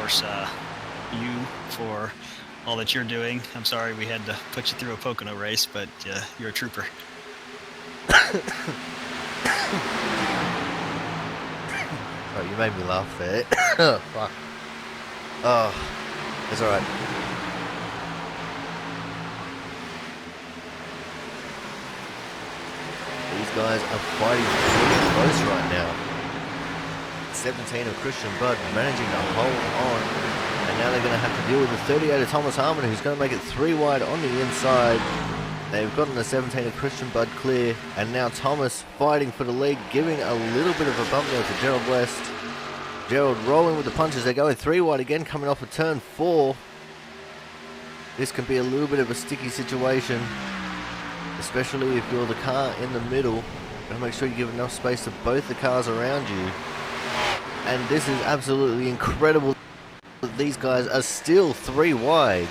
course, you for all that you're doing. I'm sorry we had to put you through a Pocono race, but you're a trooper. Oh, you made me laugh there. Oh, fuck. Oh, it's alright. These guys are fighting pretty close right now. 17 of Christian Budd managing to hold on. And now they're going to have to deal with the 38 of Thomas Harmon, who's going to make it 3 wide on the inside. They've gotten the 17 of Christian Budd clear. And now Thomas fighting for the lead, giving a little bit of a bump there to Gerald West. Gerald rolling with the punches. They're going 3 wide again, coming off of turn 4. This can be a little bit of a sticky situation, especially if you're the car in the middle. Gotta make sure you give enough space to both the cars around you. And this is absolutely incredible that these guys are still 3 wide.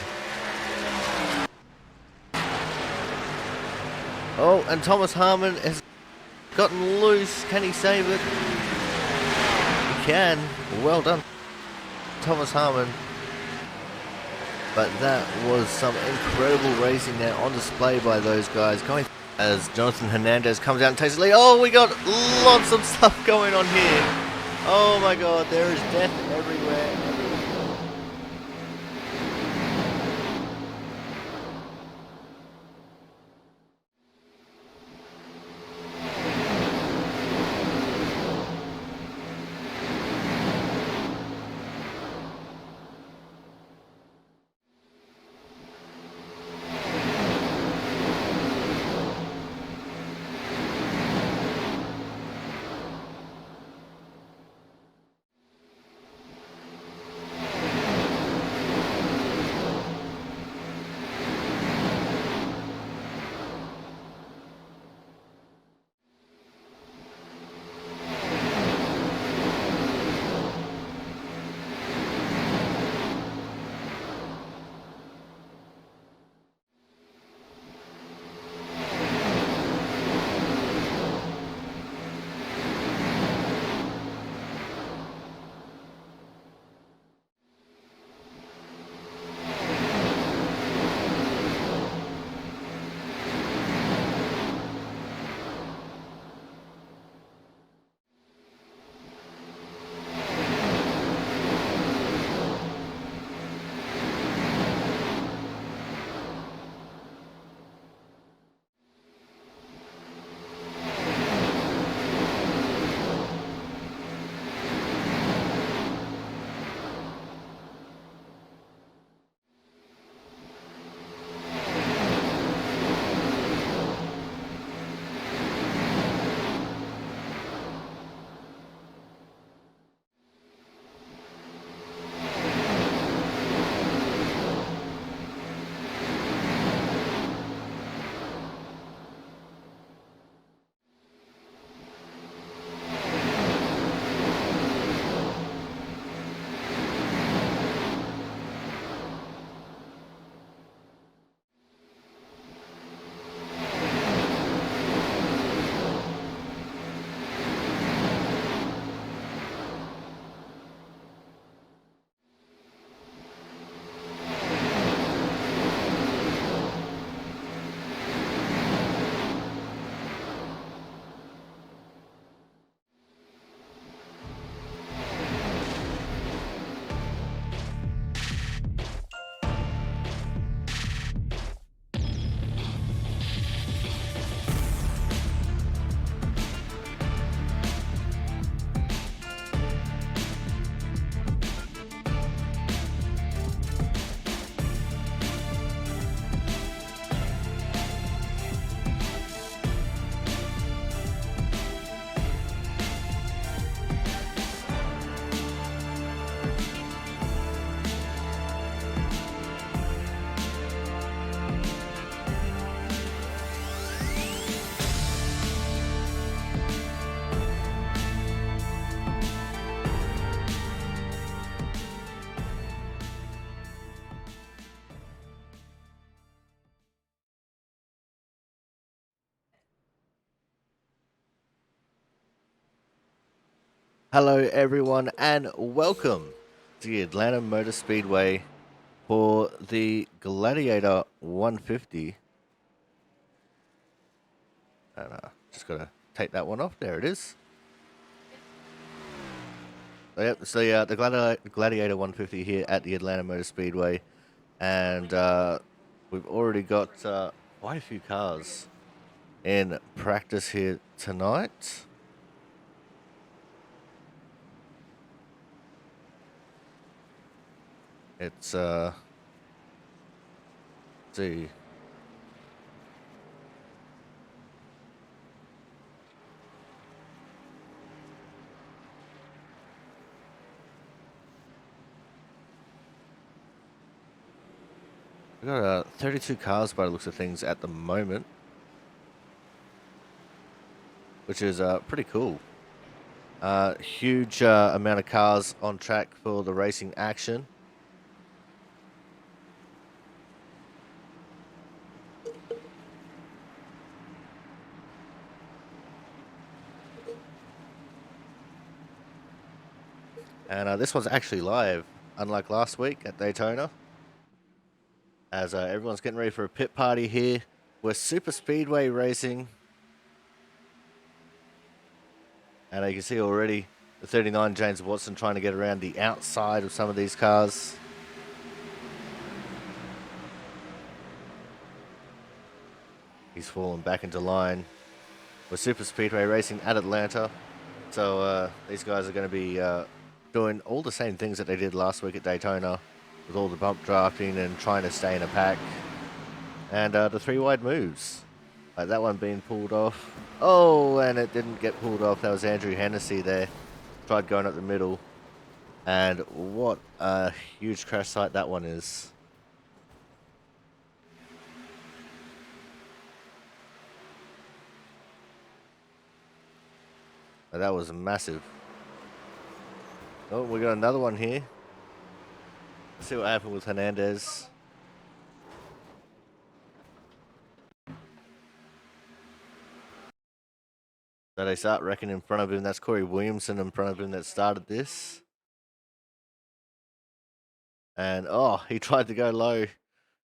Oh, and Thomas Harmon has gotten loose. Can he save it? He can. Well done, Thomas Harmon. But that was some incredible racing there on display by those guys. Going as Jonathan Hernandez comes out and takes the lead. Oh, we got lots of stuff going on here. Oh my god, there is death everywhere. Hello everyone and welcome the Atlanta Motor Speedway for the Gladiator 150. And just got to take that one off. There it is. Yep, so yeah, the Gladiator 150 here at the Atlanta Motor Speedway. And we've already got quite a few cars in practice here tonight. It's let's see. We've got 32 cars by the looks of things at the moment, which is pretty cool. Huge amount of cars on track for the racing action. And this one's actually live, unlike last week at Daytona. As everyone's getting ready for a pit party here. We're Super Speedway racing. And you can see already the 39 James Watson trying to get around the outside of some of these cars. He's fallen back into line. We're Super Speedway racing at Atlanta. So these guys are going to be doing all the same things that they did last week at Daytona, with all the bump drafting and trying to stay in a pack. And the three wide moves. Like that one being pulled off. Oh, and it didn't get pulled off. That was Andrew Hennessy there. Tried going up the middle. And what a huge crash site that one is. That was massive. Oh, we got another one here. Let's see what happened with Hernandez. So they start wrecking in front of him. That's Corey Williamson in front of him that started this. And, oh, he tried to go low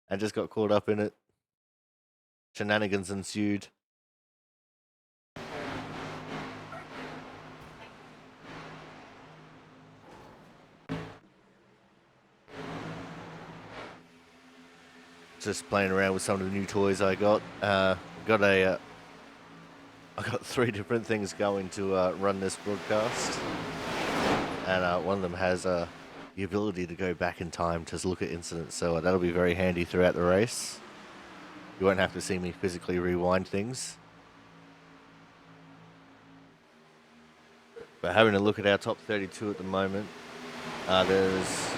and just got caught up in it. Shenanigans ensued. Just playing around with some of the new toys I got. I got 3 different things going to run this broadcast. And one of them has the ability to go back in time to look at incidents. So that'll be very handy throughout the race. You won't have to see me physically rewind things. But having a look at our top 32 at the moment, there's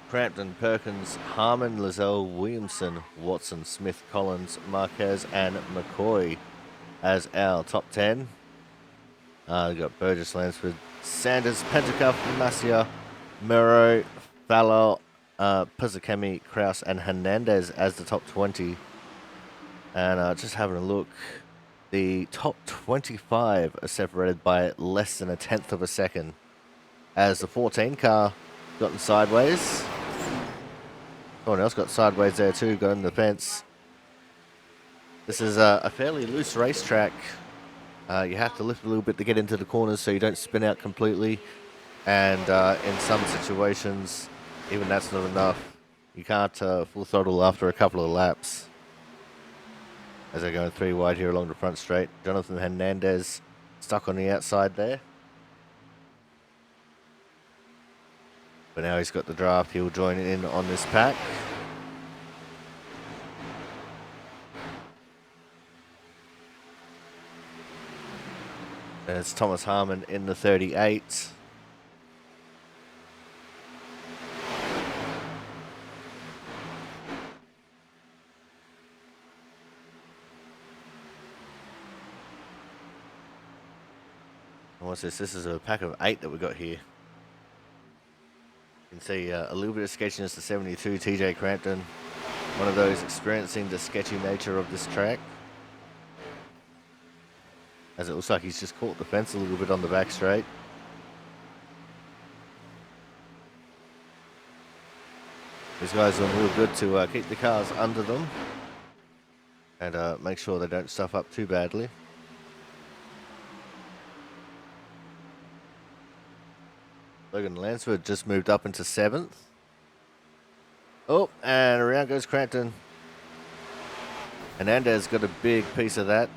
Crampton, Perkins, Harmon, Lizelle, Williamson, Watson, Smith, Collins, Marquez, and McCoy as our top 10. We've got Burgess, Lansford, Sanders, Pentacuff, Masia, Murrow, Fallow, Puzakemi, Kraus, and Hernandez as the top 20. And just having a look, the top 25 are separated by less than 1/10 of a second, as the 14 car gotten sideways. Someone else got sideways there too, going to the fence. This is a fairly loose racetrack. You have to lift a little bit to get into the corners so you don't spin out completely. And in some situations, even that's not enough. You can't full throttle after a couple of laps. As they're going 3 wide here along the front straight. Jonathan Hernandez stuck on the outside there. But now he's got the draft. He'll join in on this pack. And it's Thomas Harmon in the 38. And what's this? This is a pack of 8 that we got here. You can see a little bit of sketchiness to 72, TJ Crampton. One of those experiencing the sketchy nature of this track. As it looks like he's just caught the fence a little bit on the back straight. These guys are real good to keep the cars under them and make sure they don't stuff up too badly. Logan Lansford just moved up into 7th. Oh, and around goes Crampton. Hernandez got a big piece of that.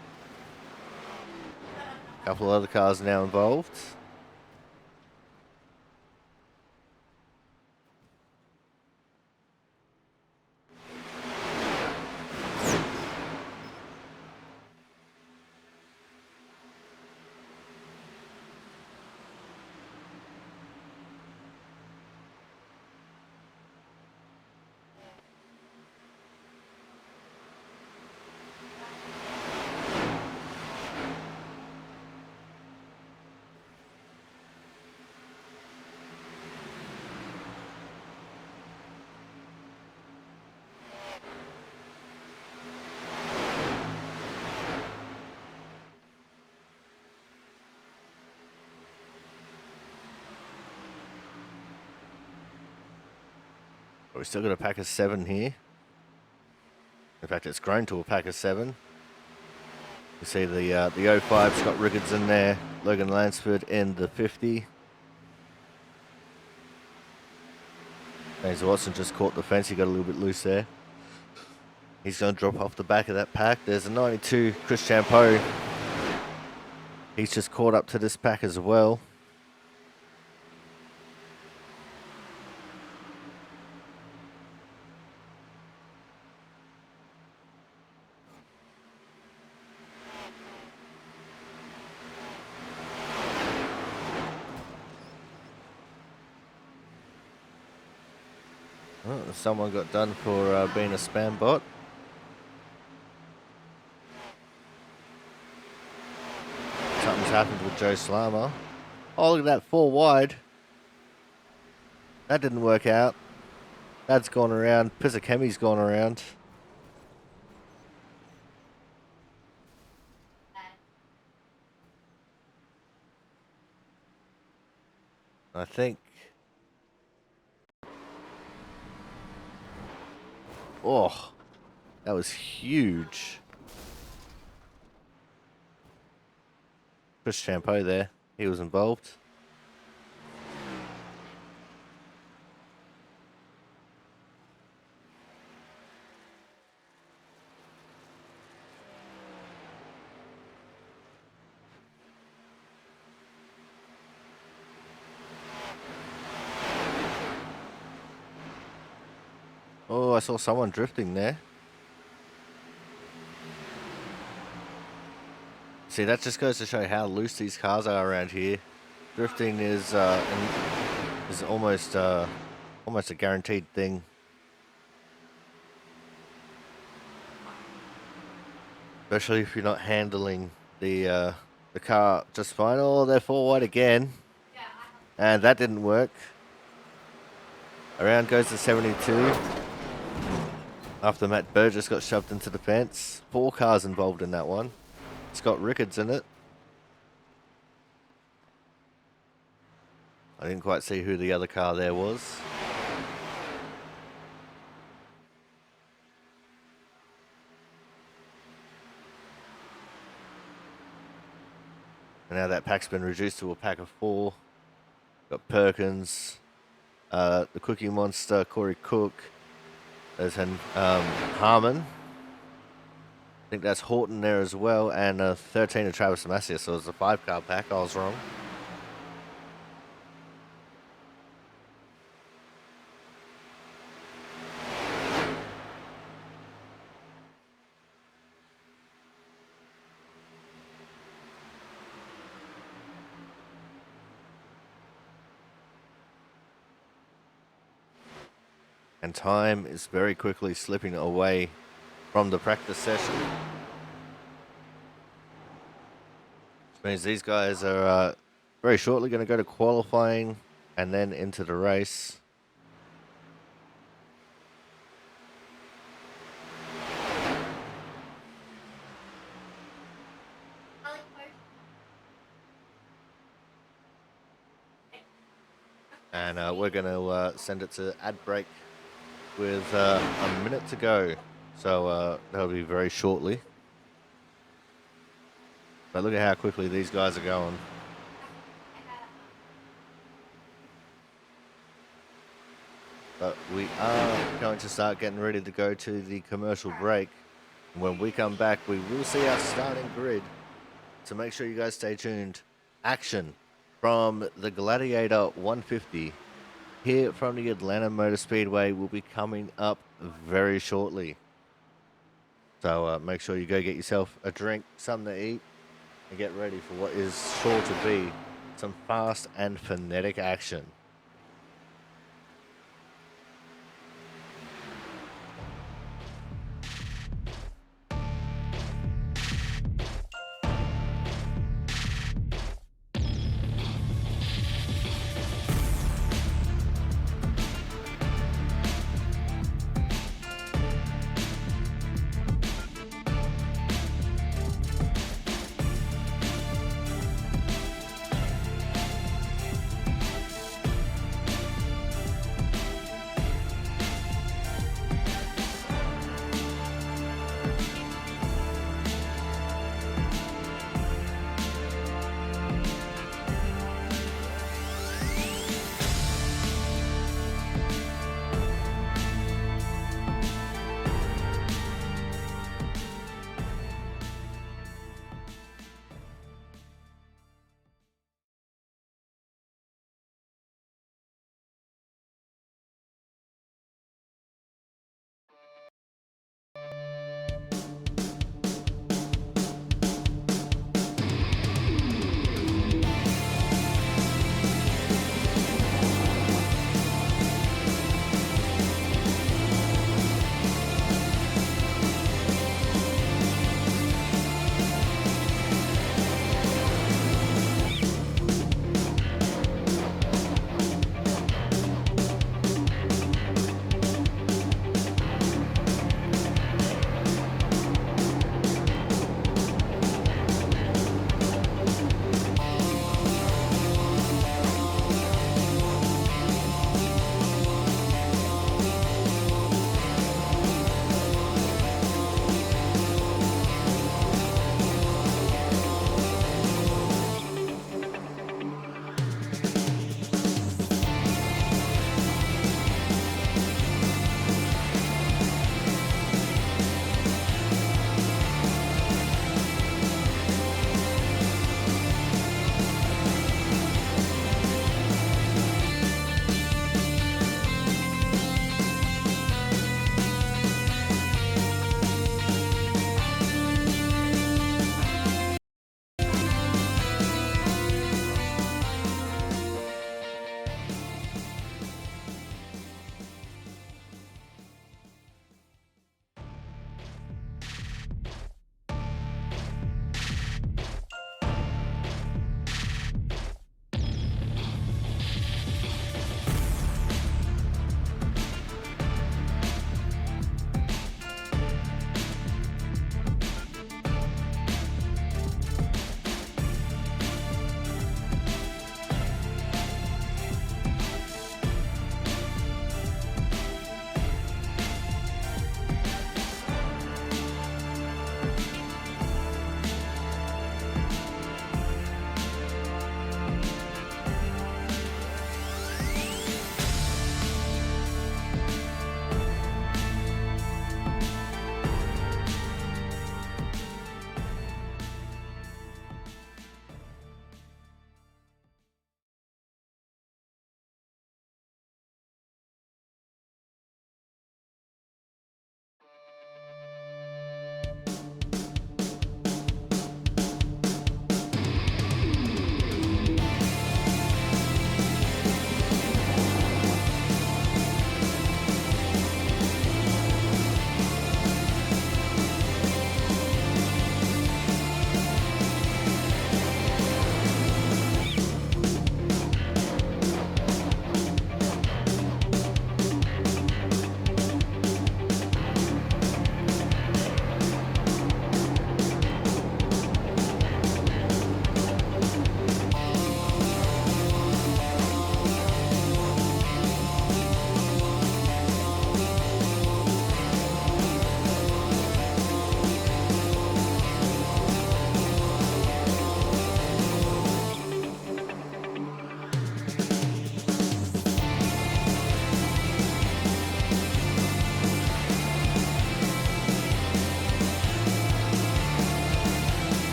A couple of other cars now involved. But we still got a pack of 7 here. In fact, it's grown to a pack of 7. You see the 05 Scott Ricketts in there, Logan Lansford in the 50. James Watson just caught the fence, he got a little bit loose there. He's going to drop off the back of that pack. There's a 92 Chris Champeau. He's just caught up to this pack as well. Oh, someone got done for being a spam bot. Something's happened with Joe Slammer. Oh, look at that, 4 wide. That didn't work out. That's gone around. Pisakemi's gone around. I think. Oh, that was huge. Chris Champeau there. He was involved. Oh, I saw someone drifting there. See, that just goes to show how loose these cars are around here. Drifting is almost almost a guaranteed thing. Especially if you're not handling the car just fine. Oh, they're 4 wide again. And that didn't work. Around goes the 72. After Matt Burgess got shoved into the fence. 4 cars involved in that one. Scott Ricketts in it. I didn't quite see who the other car there was. And now that pack's been reduced to a pack of 4. Got Perkins, the Cookie Monster, Corey Cook. There's Harmon. I think that's Horton there as well, and 13 of Travis Macias, so it's a 5-car pack. I was wrong. And time is very quickly slipping away from the practice session. Which means these guys are very shortly going to go to qualifying and then into the race. And we're going to send it to ad break with a minute to go. So that'll be very shortly. But look at how quickly these guys are going. But we are going to start getting ready to go to the commercial break. When we come back, we will see our starting grid. So make sure you guys stay tuned. Action from the Gladiator 150 here from the Atlanta Motor Speedway will be coming up very shortly. So make sure you go get yourself a drink, something to eat, and get ready for what is sure to be some fast and frenetic action.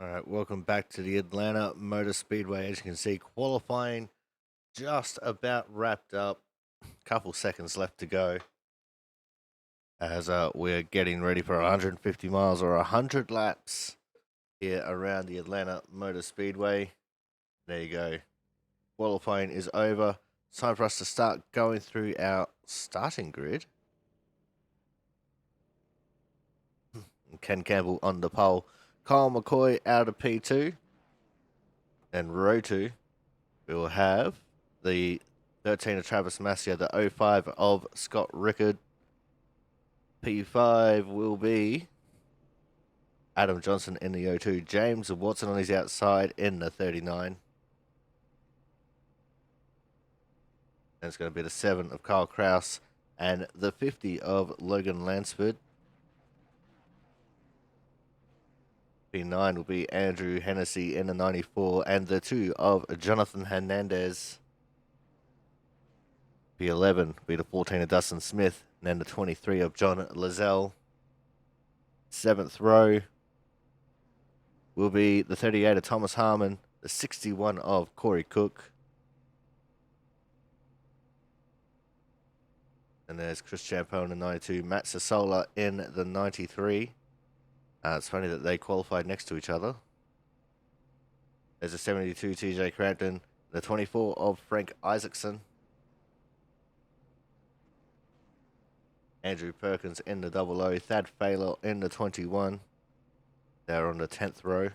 All right, welcome back to the Atlanta Motor Speedway. As you can see, qualifying just about wrapped up. Couple seconds left to go as we're getting ready for 150 miles or 100 laps here around the Atlanta Motor Speedway. There you go. Qualifying is over. It's time for us to start going through our starting grid. Ken Campbell on the pole. Kyle McCoy out of P2. And row 2, we will have the 13 of Travis Massia, the 05 of Scott Rickard. P5 will be Adam Johnson in the 02. James Watson on his outside in the 39. And it's going to be the 7 of Kyle Kraus and the 50 of Logan Lansford. P9 will be Andrew Hennessy in the 94 and the 2 of Jonathan Hernandez. P11 will be the 14 of Dustin Smith and then the 23 of John Lizelle. 7th row will be the 38 of Thomas Harmon, the 61 of Corey Cook. And there's Chris Champo in the 92, Matt Sasola in the 93. It's funny that they qualified next to each other. There's a 72 TJ Crampton, the 24 of Frank Isaacson. Andrew Perkins in the 00, Thad Fayler in the 21. They're on the 10th row.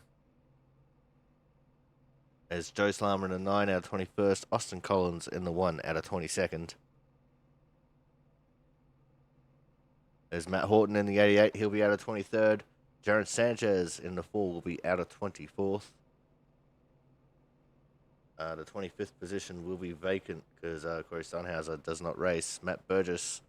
There's Joe Slammer in the 9 out of 21st, Austin Collins in the 1 out of 22nd. There's Matt Horton in the 88, he'll be out of 23rd. Jaron Sanchez in the 4 will be out of 24th. The 25th position will be vacant because Corey Stunhauser does not race. Matt Burgess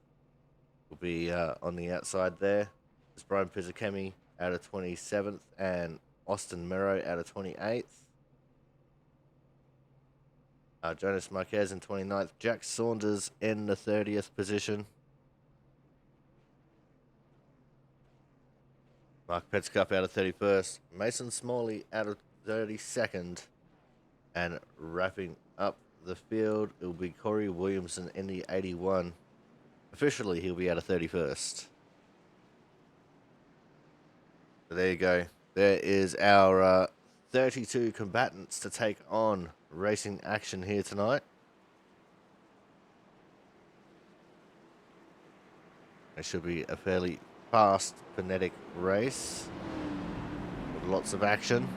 will be on the outside there. There's Brian Pizzakemi out of 27th and Austin Merrow out of 28th. Jonas Marquez in 29th. Jack Saunders in the 30th position. Mark Petzcup out of 31st. Mason Smalley out of 32nd. And wrapping up the field, it will be Corey Williamson in the 81. Officially, he'll be out of 31st. So there you go. There is our 32 combatants to take on racing action here tonight. It should be a fairly fast, kinetic race with lots of action.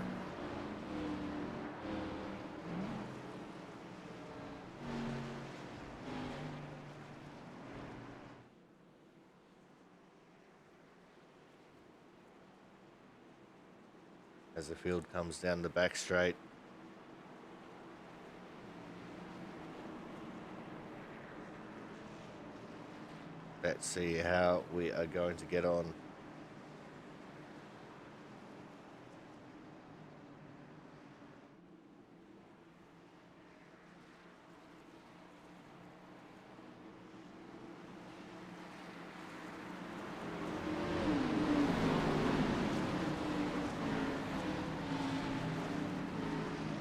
As the field comes down the back straight. Let's see how we are going to get on.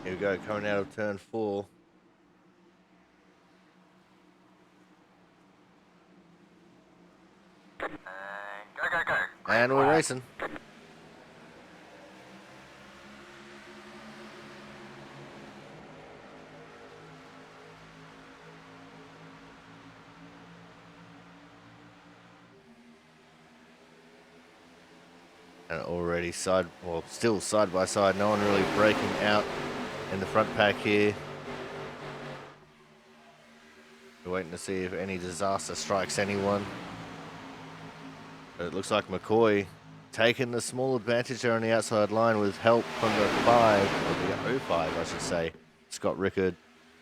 Here we go, coming out of turn 4. Go. And we're racing. And already still side by side, no one really breaking out in the front pack here. We're waiting to see if any disaster strikes anyone. But it looks like McCoy taking the small advantage there on the outside line with help from the 5, or the 05 I should say, Scott Rickard.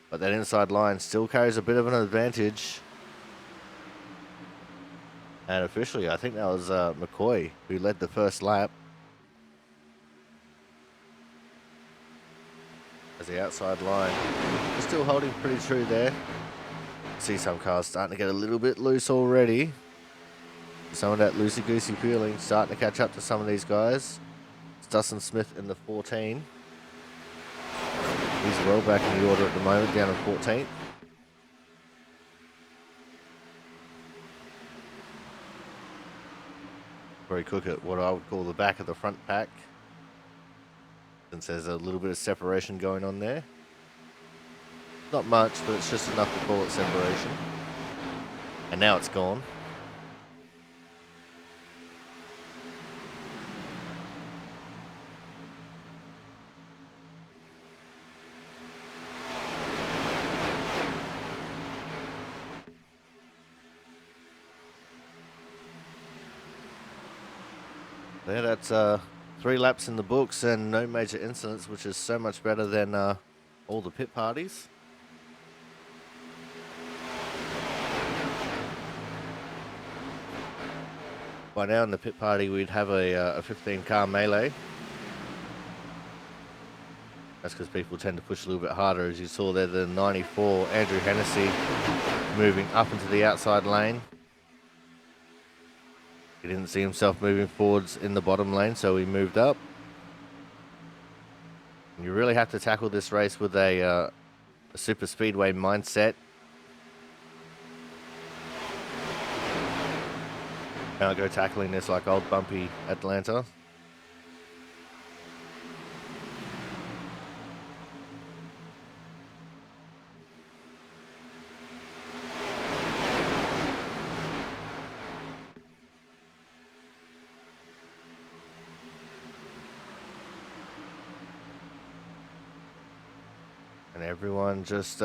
But that inside line still carries a bit of an advantage. And officially, I think that was McCoy who led the first lap. As the outside line is still holding pretty true there. See some cars starting to get a little bit loose already. Some of that loosey-goosey feeling starting to catch up to some of these guys. Dustin Smith in the 14. He's well back in the order at the moment, down in 14th. Corey Cook at what I would call the back of the front pack, since there's a little bit of separation going on there. Not much, but it's just enough to call it separation. And now it's gone. There, that's 3 laps in the books and no major incidents, which is so much better than all the pit parties. By now in the pit party, we'd have a 15-car melee. That's because people tend to push a little bit harder. As you saw there, the 94 Andrew Hennessy moving up into the outside lane. He didn't see himself moving forwards in the bottom lane, so he moved up. And you really have to tackle this race with a super speedway mindset. Can't go tackling this like old bumpy Atlanta. And everyone just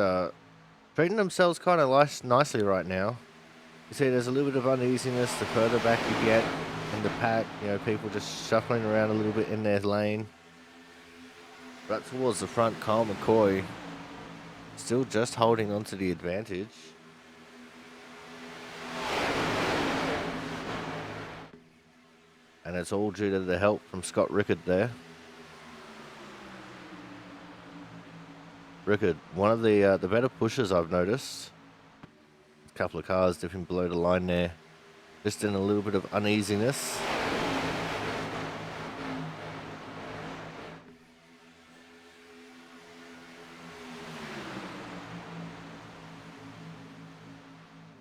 treating themselves kind of nicely right now. You see there's a little bit of uneasiness the further back you get in the pack. You know, people just shuffling around a little bit in their lane. But towards the front, Kyle McCoy still just holding on to the advantage. And it's all due to the help from Scott Rickard there. Rickard, one of the better pushers I've noticed. A couple of cars dipping below the line there. Just in a little bit of uneasiness.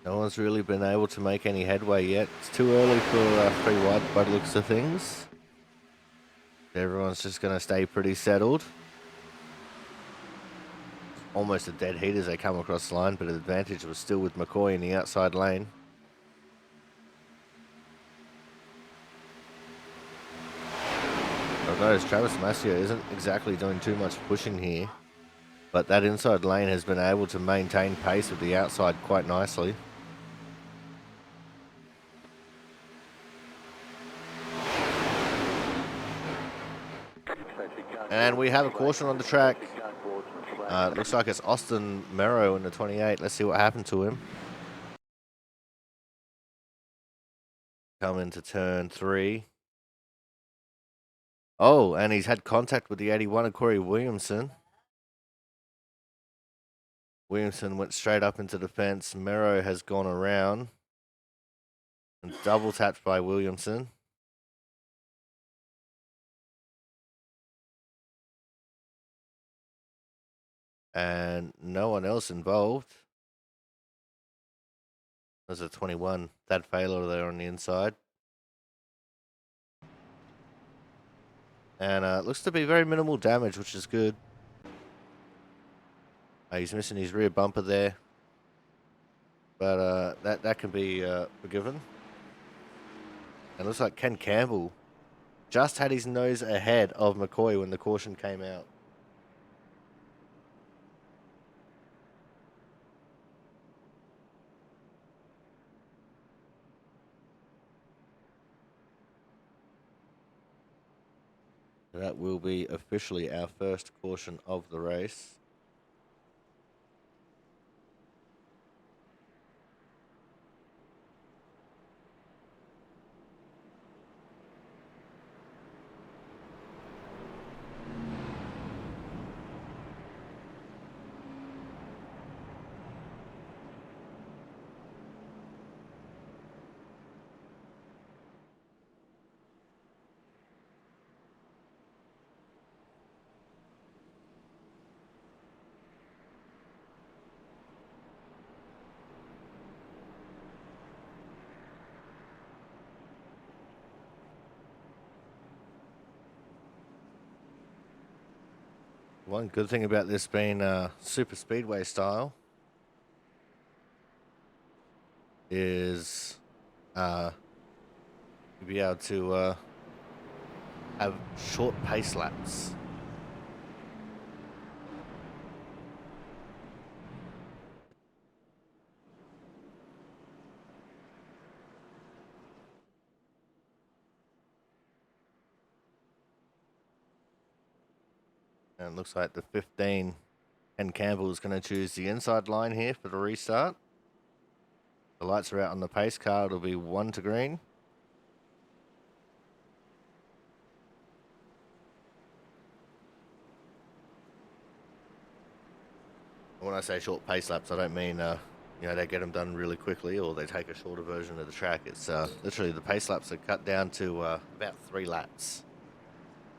No one's really been able to make any headway yet. It's too early for 3 wide by the looks of things. Everyone's just going to stay pretty settled. Almost a dead heat as they come across the line, but the advantage was still with McCoy in the outside lane. I've noticed Travis Massio isn't exactly doing too much pushing here, but that inside lane has been able to maintain pace with the outside quite nicely. And we have a caution on the track. Looks like it's Austin Merrow in the 28. Let's see what happened to him. Come into turn 3. Oh, and he's had contact with the 81 of Corey Williamson. Williamson went straight up into the fence. Merrow has gone around and double tapped by Williamson. And no one else involved. There's a 21. That failure there on the inside. And it looks to be very minimal damage, which is good. He's missing his rear bumper there. But that can be forgiven. And looks like Ken Campbell just had his nose ahead of McCoy when the caution came out. That will be officially our first caution of the race. One good thing about this being super speedway style is you'll be able to have short pace laps. And it looks like the 15 and Campbell is going to choose the inside line here for the restart. The lights are out on the pace car. It'll be 1 to green. When I say short pace laps, I don't mean they get them done really quickly or they take a shorter version of the track. It's literally the pace laps are cut down to about 3 laps.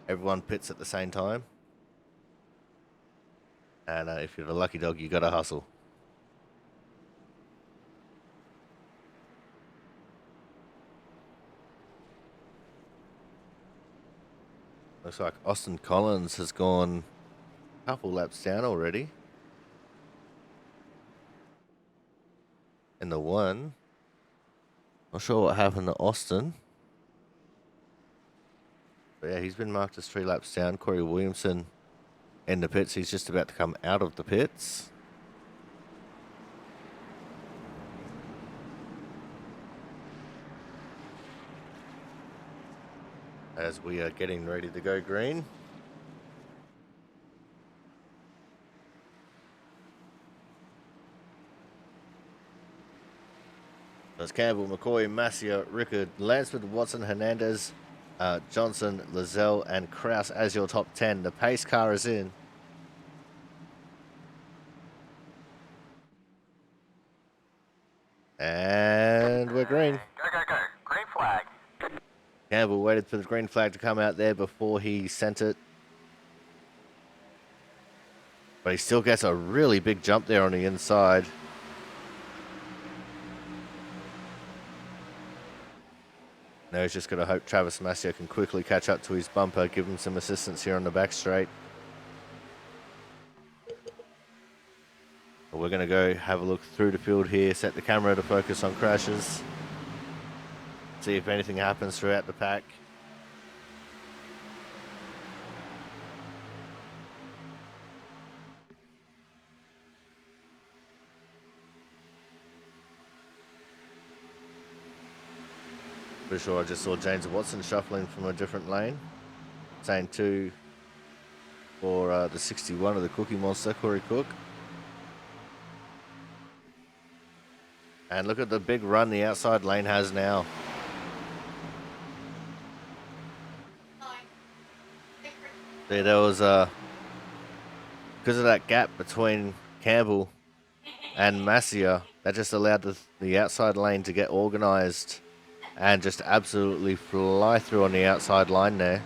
Everyone pits at the same time. And if you're the lucky dog, you got to hustle. Looks like Austin Collins has gone a couple laps down already. In the 1. Not sure what happened to Austin. But yeah, he's been marked as 3 laps down. Corey Williamson in the pits. He's just about to come out of the pits. As we are getting ready to go green. There's Campbell, McCoy, Masia, Rickard, Lansford, Watson, Hernandez, Johnson, Lizelle, and Kraus as your top 10. The pace car is in. And we're green. Go, go, go. Green flag. Campbell waited for the green flag to come out there before he sent it. But he still gets a really big jump there on the inside. Now he's just got to hope Travis Masia can quickly catch up to his bumper, give him some assistance here on the back straight. But we're going to go have a look through the field here, set the camera to focus on crashes, see if anything happens throughout the pack. Pretty sure I just saw James Watson shuffling from a different lane. Saying 2 for the 61 of the Cookie Monster, Corey Cook. And look at the big run the outside lane has now. See, there was because of that gap between Campbell and Masia, that just allowed the outside lane to get organised and just absolutely fly through on the outside line there.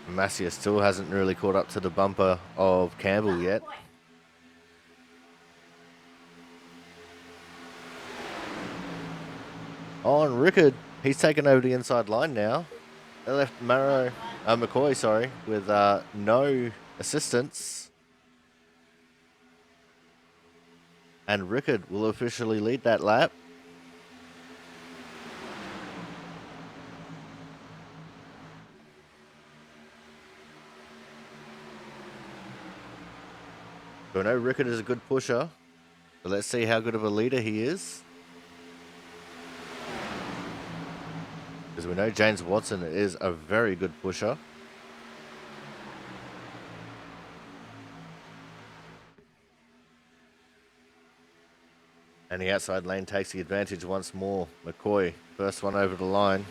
Masia still hasn't really caught up to the bumper of Campbell yet. Oh, and Rickard, he's taken over the inside line now. They left McCoy, sorry, with no assistance. And Rickard will officially lead that lap. So I know Rickard is a good pusher, but let's see how good of a leader he is. Because we know James Watson is a very good pusher. And the outside lane takes the advantage once more. McCoy, first one over the line.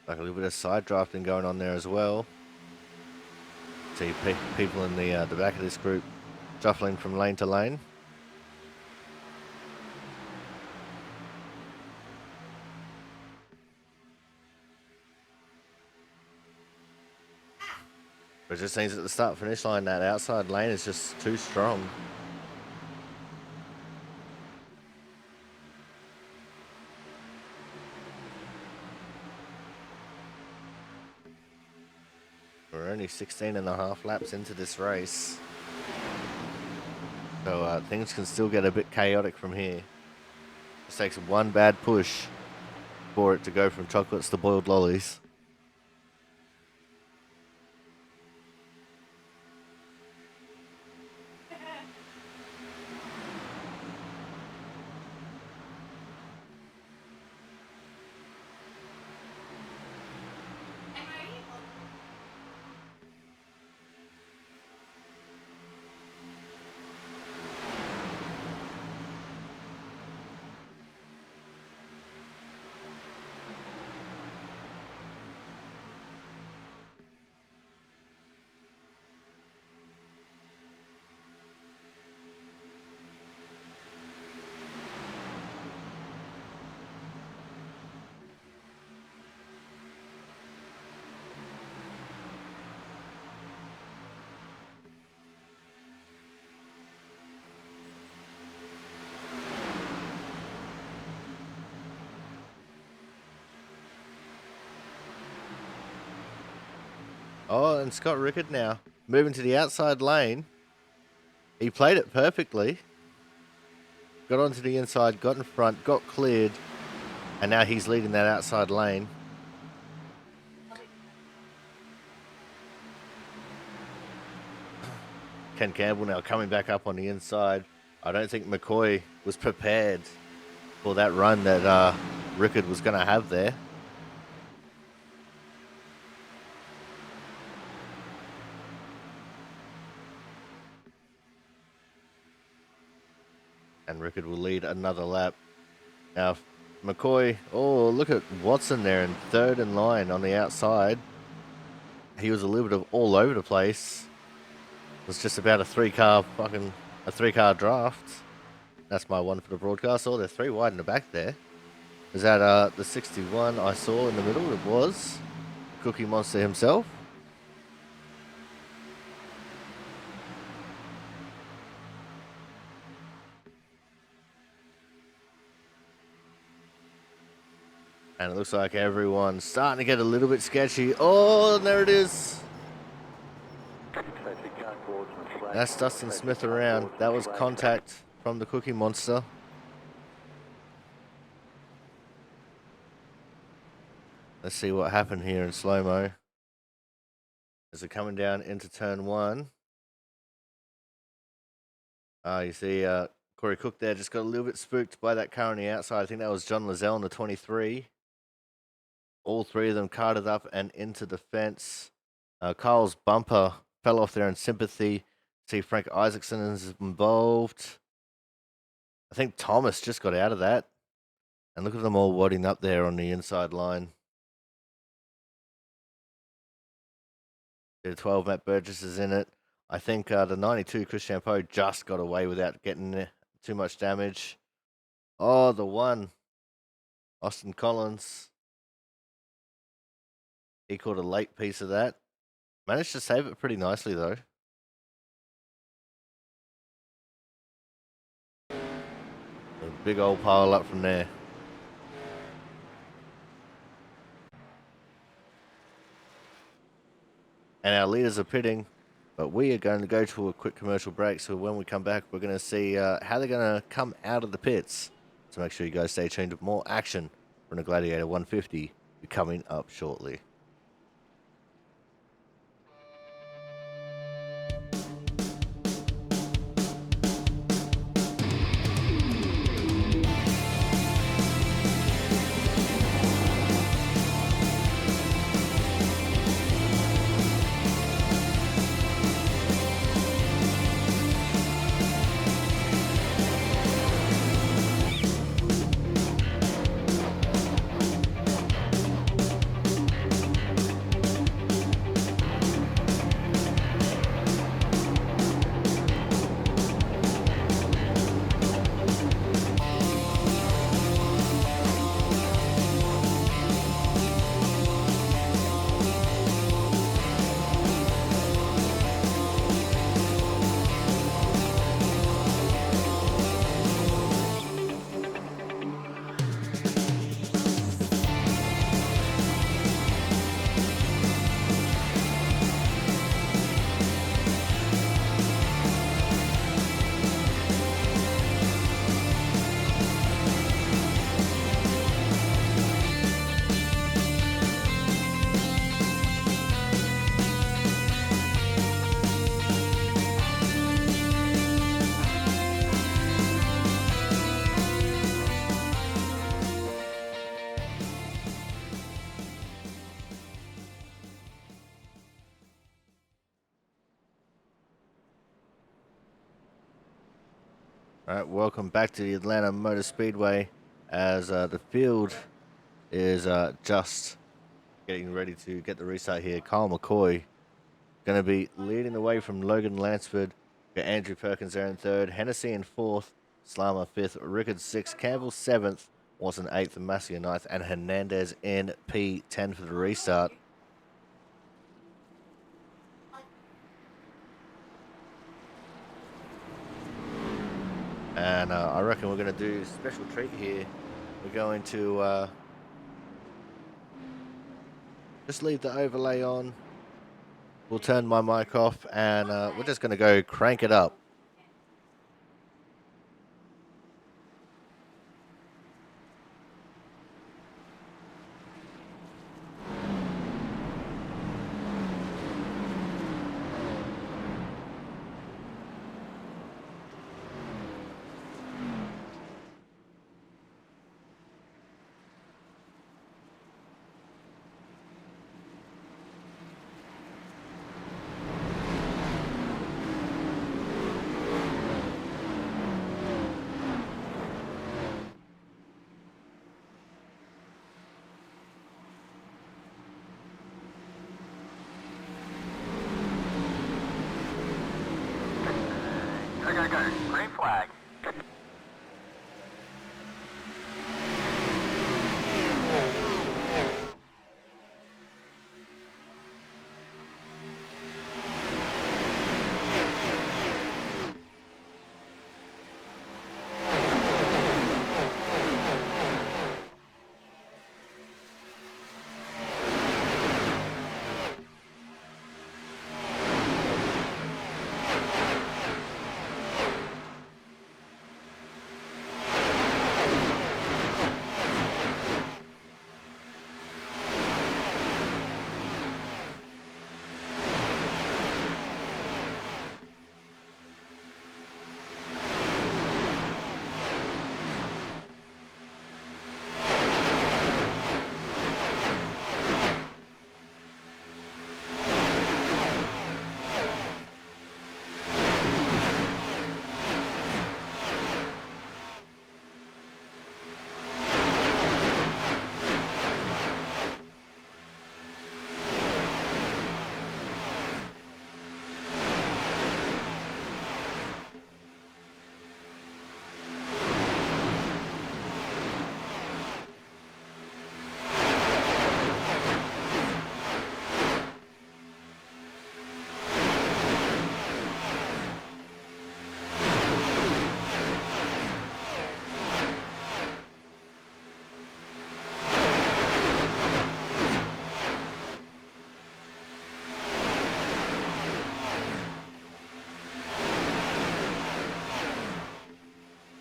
Like a little bit of side drafting going on there as well. See people in the back of this group shuffling from lane to lane. But it just seems at the start-finish line, that outside lane is just too strong. We're only 16 and a half laps into this race. So things can still get a bit chaotic from here. It takes one bad push for it to go from chocolates to boiled lollies. Oh, and Scott Rickard now moving to the outside lane. He played it perfectly. Got onto the inside, got in front, got cleared, and now he's leading that outside lane. Ken Campbell now coming back up on the inside. I don't think McCoy was prepared for that run that Rickard was going to have there. And Rickard will lead another lap. Now, McCoy, oh, look at Watson there in third in line on the outside. He was a little bit of all over the place. It was just about a three-car draft. That's my one for the broadcast. Oh, they're three wide in the back there. Is that the 61 I saw in the middle? It was Cookie Monster himself. And it looks like everyone's starting to get a little bit sketchy. Oh, and there it is. That's Dustin Smith around. That was contact from the Cookie Monster. Let's see what happened here in slow-mo. As they're coming down into turn one. You see Corey Cook there just got a little bit spooked by that car on the outside. I think that was John Lazelle in the 23. All three of them carted up and into the fence. Kyle's bumper fell off there in sympathy. See Frank Isaacson is involved. I think Thomas just got out of that. And look at them all wadding up there on the inside line. The 12, Matt Burgess is in it. I think the 92, Chris Champeau, just got away without getting too much damage. Oh, the one, Austin Collins. He caught a late piece of that. Managed to save it pretty nicely, though. A big old pile up from there. And our leaders are pitting, but we are going to go to a quick commercial break. So when we come back, we're going to see how they're going to come out of the pits. So make sure you guys stay tuned for more action from the Gladiator 150 coming up shortly. All right, welcome back to the Atlanta Motor Speedway as the field is just getting ready to get the restart here. Kyle McCoy going to be leading the way from Logan Lansford. Got Andrew Perkins there in third, Hennessy in fourth, Slama fifth, Rickard sixth, Campbell seventh, Watson eighth, and Massey ninth, and Hernandez in P10 for the restart. And I reckon we're going to do a special treat here. We're going to just leave the overlay on. We'll turn my mic off and we're just going to go crank it up. Go. Green flag.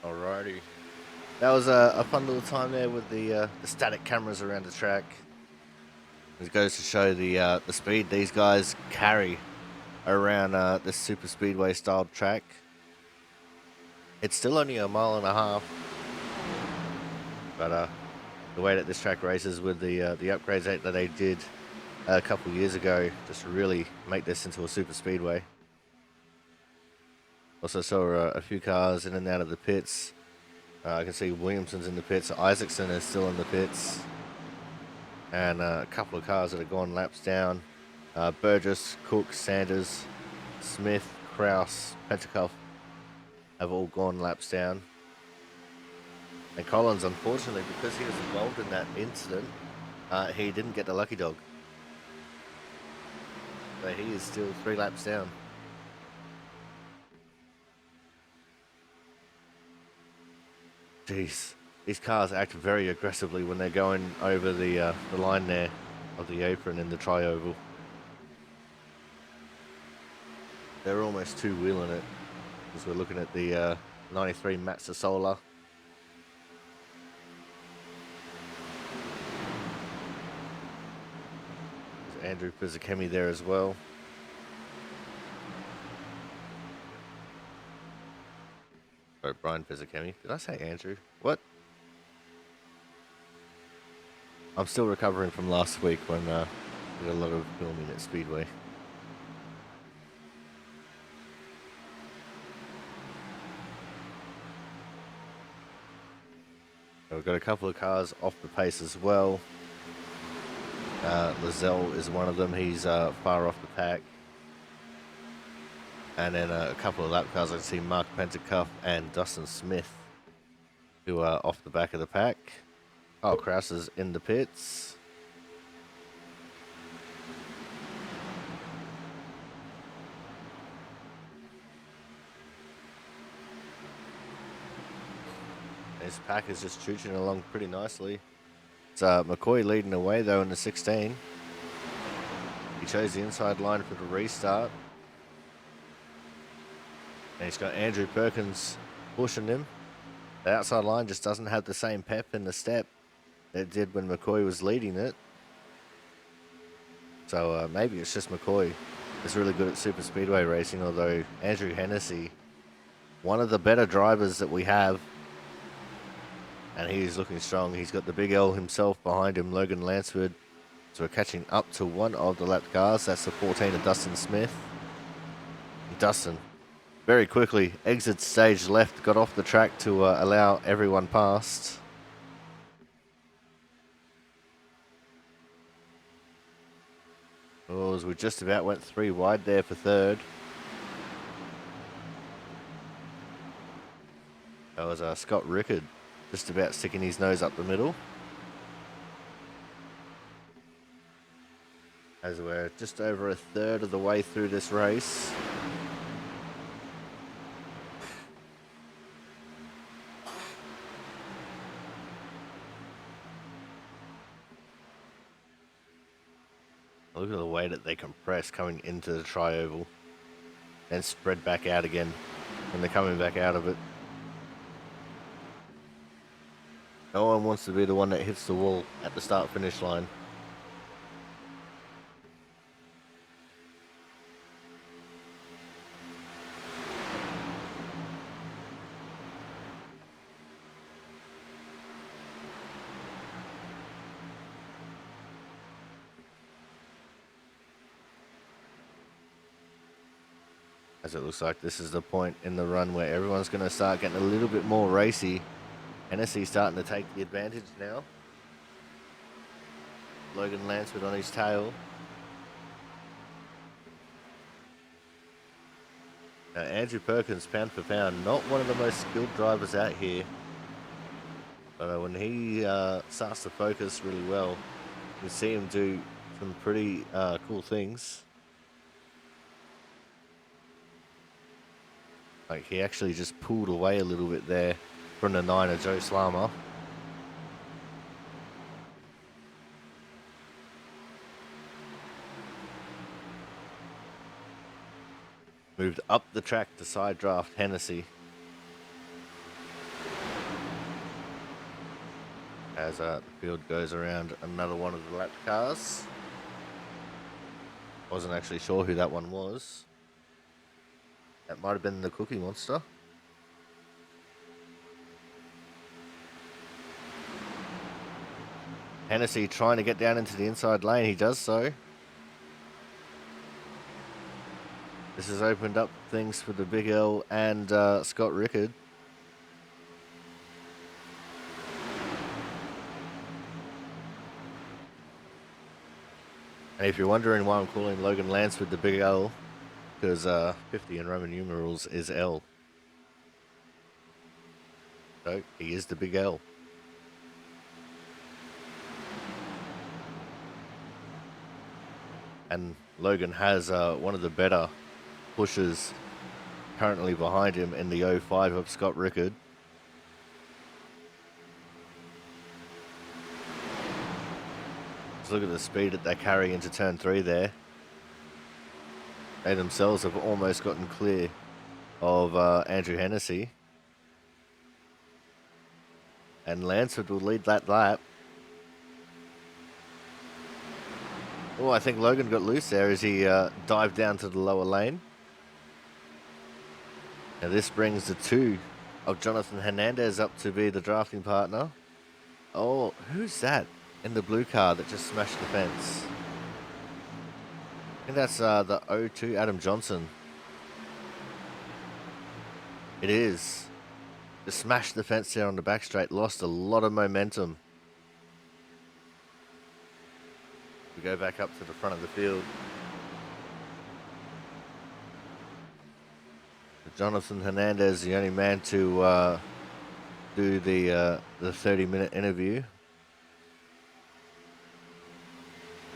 Alrighty. That was a fun little time there with the static cameras around the track. It goes to show the speed these guys carry around this super speedway style track. It's still only a mile and a half, but the way that this track races with the upgrades that they did a couple years ago just really make this into a super speedway. Also saw a few cars in and out of the pits. I can see Williamson's in the pits. Isaacson is still in the pits. And a couple of cars that have gone laps down. Burgess, Cook, Sanders, Smith, Kraus, Petrikov have all gone laps down. And Collins, unfortunately, because he was involved in that incident, he didn't get the lucky dog. So he is still 3 laps down. Jeez, these cars act very aggressively when they're going over the line there of the apron in the tri-oval. They're almost two-wheeling it, as we're looking at the 93 Mazda Solar. There's Andrew Pizzakemi there as well. Sorry, Brian Pizzakemi. Did I say Andrew? What? I'm still recovering from last week when we did a lot of filming at Speedway. We've got a couple of cars off the pace as well. Lizelle is one of them. He's far off the pack. And then a couple of lap cars. I can see Mark Pentecuff and Dustin Smith, who are off the back of the pack. Oh, Kraus is in the pits. This pack is just chooching along pretty nicely. It's McCoy leading the way though in the 16. He chose the inside line for the restart. And he's got Andrew Perkins pushing him. The outside line just doesn't have the same pep in the step that it did when McCoy was leading it. So maybe it's just McCoy is really good at super speedway racing, although Andrew Hennessy, one of the better drivers that we have, and he's looking strong. He's got the big L himself behind him, Logan Lansford. So we're catching up to one of the lapped cars. That's the 14 of Dustin Smith. Dustin very quickly exits stage left, got off the track to allow everyone past. Oh, as we just about went 3 wide there for third. That was Scott Rickard just about sticking his nose up the middle. As we're just over a third of the way through this race. Look at the way that they compress coming into the tri-oval and spread back out again when they're coming back out of it. No one wants to be the one that hits the wall at the start-finish line. As it looks like this is the point in the run where everyone's going to start getting a little bit more racy. Hennessy starting to take the advantage now. Logan Lansford on his tail. Now Andrew Perkins, pound for pound, not one of the most skilled drivers out here. But when he starts to focus really well, you can see him do some pretty cool things. Like he actually just pulled away a little bit there from the 9 of Joe Slammer. Moved up the track to side draft Hennessy. As the field goes around another one of the lap cars. Wasn't actually sure who that one was. That might have been the Cookie Monster. Hennessy trying to get down into the inside lane. He does so. This has opened up things for the Big L and Scott Rickard. And if you're wondering why I'm calling Logan Lansford the Big L, because 50 in Roman numerals is L. So he is the Big L. And Logan has one of the better pushers currently behind him in the 05 of Scott Rickard. Just look at the speed that they carry into turn 3 there. They themselves have almost gotten clear of Andrew Hennessy. And Lansford will lead that lap. Oh, I think Logan got loose there as he dived down to the lower lane. Now this brings the 2 of Jonathan Hernandez up to be the drafting partner. Oh, who's that in the blue car that just smashed the fence? I think that's the 02 Adam Johnson. It is. Just smashed the fence there on the back straight. Lost a lot of momentum. We go back up to the front of the field. Jonathan Hernandez, the only man to do the 30-minute interview,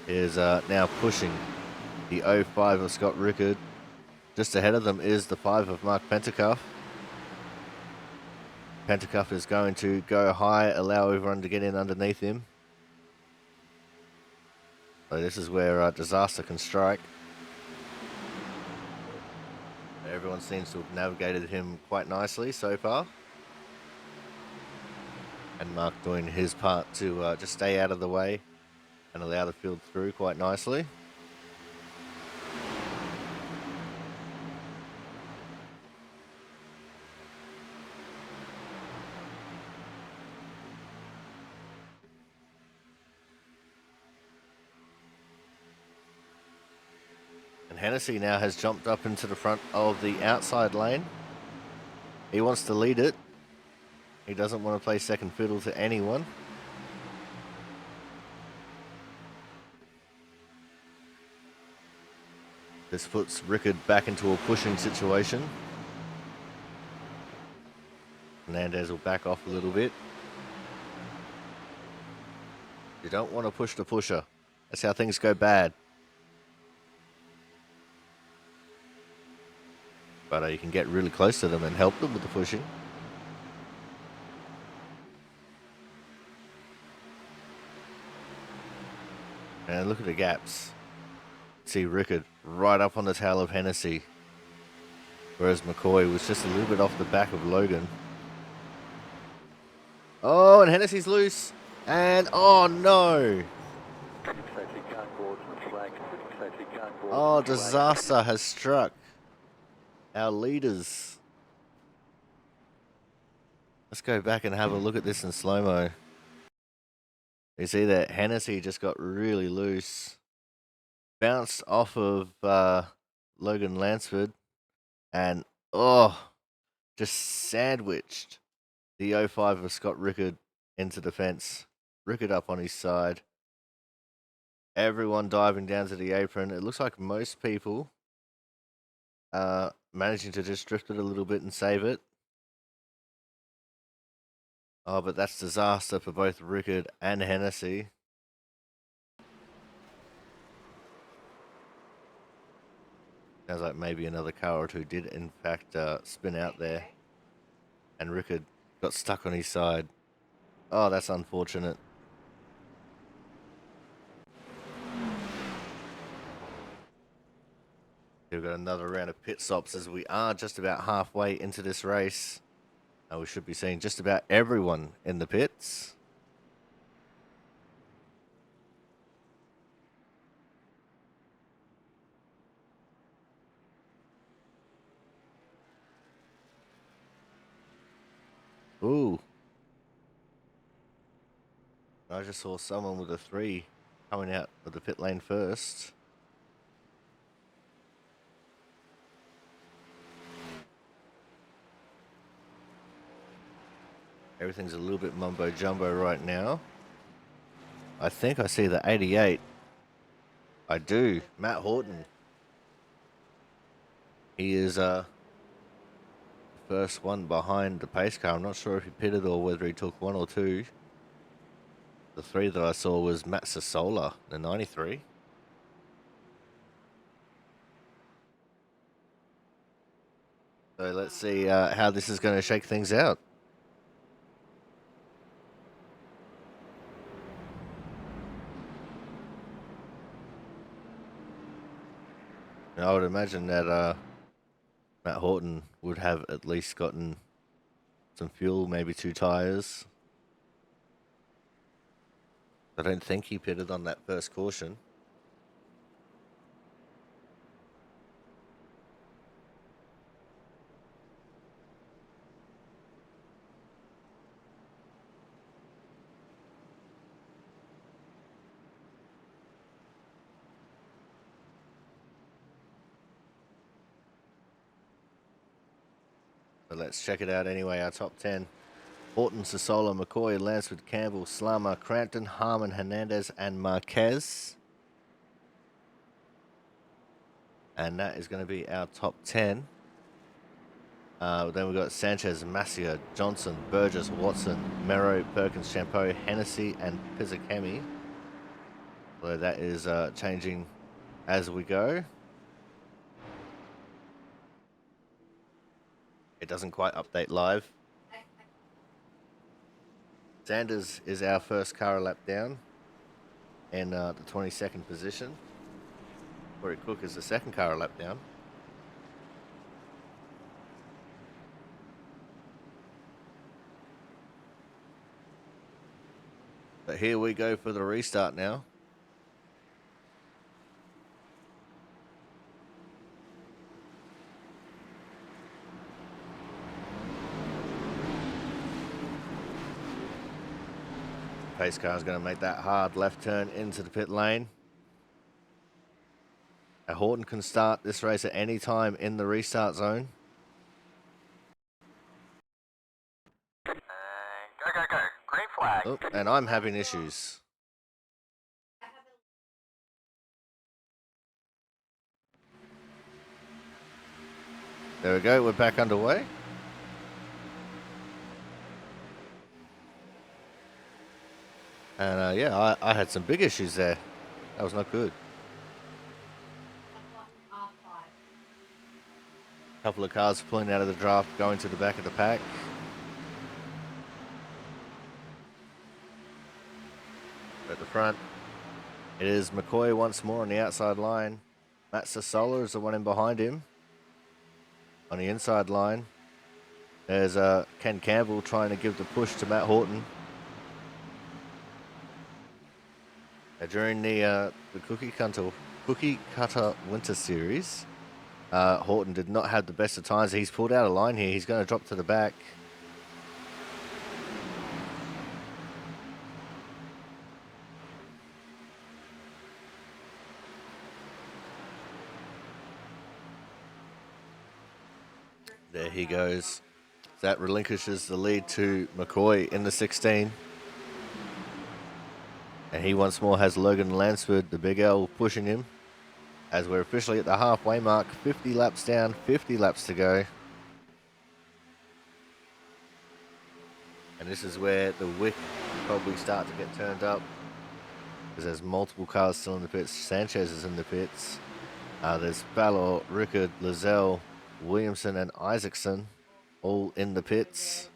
is now pushing the 05 of Scott Rickard. Just ahead of them is the 5 of Mark Pentacuff. Pentacuff is going to go high, allow everyone to get in underneath him. So this is where Disaster can strike. Everyone seems to have navigated him quite nicely so far. And Mark doing his part to just stay out of the way and allow the field through quite nicely. Hennessy now has jumped up into the front of the outside lane. He wants to lead it. He doesn't want to play second fiddle to anyone. This puts Rickard back into a pushing situation. Hernandez will back off a little bit. You don't want to push the pusher. That's how things go bad. But you can get really close to them and help them with the pushing. And look at the gaps. See Rickard right up on the tail of Hennessy. Whereas McCoy was just a little bit off the back of Logan. Oh, and Hennessy's loose. And, oh no. Oh, disaster has struck our leaders. Let's go back and have a look at this in slow-mo. You see that Hennessy just got really loose. Bounced off of Logan Lansford. And, oh, just sandwiched the 05 of Scott Rickard into the fence. Rickard up on his side. Everyone diving down to the apron. It looks like most people managing to just drift it a little bit and save it. Oh, but that's disaster for both Rickard and Hennessy. Sounds like maybe another car or two did in fact spin out there. And Rickard got stuck on his side. Oh, that's unfortunate. We've got another round of pit stops as we are just about halfway into this race. We should be seeing just about everyone in the pits. Ooh. I just saw someone with a 3 coming out of the pit lane first. Everything's a little bit mumbo jumbo right now. I think I see the 88. I do. Matt Horton. He is the first one behind the pace car. I'm not sure if he pitted or whether he took 1 or 2. The 3 that I saw was Matt Sassola, the 93. So let's see how this is going to shake things out. I would imagine that Matt Horton would have at least gotten some fuel, maybe 2 tires. I don't think he pitted on that first caution. But let's check it out anyway. Our top 10. Horton, Sassola, McCoy, Lansford, Campbell, Slama, Crampton, Harmon, Hernandez, and Marquez. And that is going to be our top 10. Then we've got Sanchez, Masia, Johnson, Burgess, Watson, Mero, Perkins, Champeau, Hennessy, and Pizzakemi. So that is changing as we go. It doesn't quite update live. Sanders is our first car a lap down in the 22nd position. Corey Cook is the second car a lap down. But here we go for the restart now. Pace car is going to make that hard left turn into the pit lane. Now Horton can start this race at any time in the restart zone. Go, go, go. Green flag. Oh, and I'm having issues. There we go, we're back underway. And yeah, I had some big issues there. That was not good. A couple of cars pulling out of the draft, going to the back of the pack. At the front, it is McCoy once more on the outside line. Matt Sassola is the one in behind him. On the inside line, there's Ken Campbell trying to give the push to Matt Horton. During the Cookie Cutter Winter Series, Horton did not have the best of times. He's pulled out a line here. He's going to drop to the back. There he goes. That relinquishes the lead to McCoy in the 16. And he once more has Logan Lansford, the Big L, pushing him. As we're officially at the halfway mark, 50 laps down, 50 laps to go. And this is where the wick probably start to get turned up. Because there's multiple cars still in the pits. Sanchez is in the pits. There's Ballor, Rickard, Lizelle, Williamson, and Isaacson all in the pits.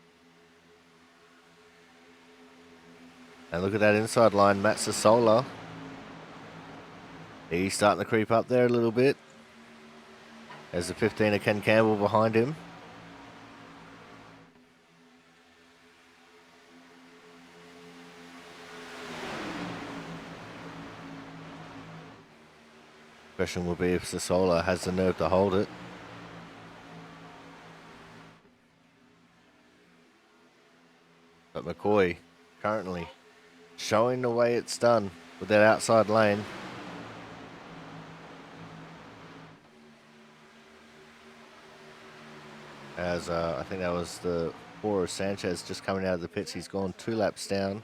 And look at that inside line, Matt Sassola. He's starting to creep up there a little bit. There's the 15 of Ken Campbell behind him. Question will be if Sassola has the nerve to hold it. But McCoy currently showing the way it's done with that outside lane. As I think that was the 4 of Sanchez just coming out of the pits. He's gone 2 laps down.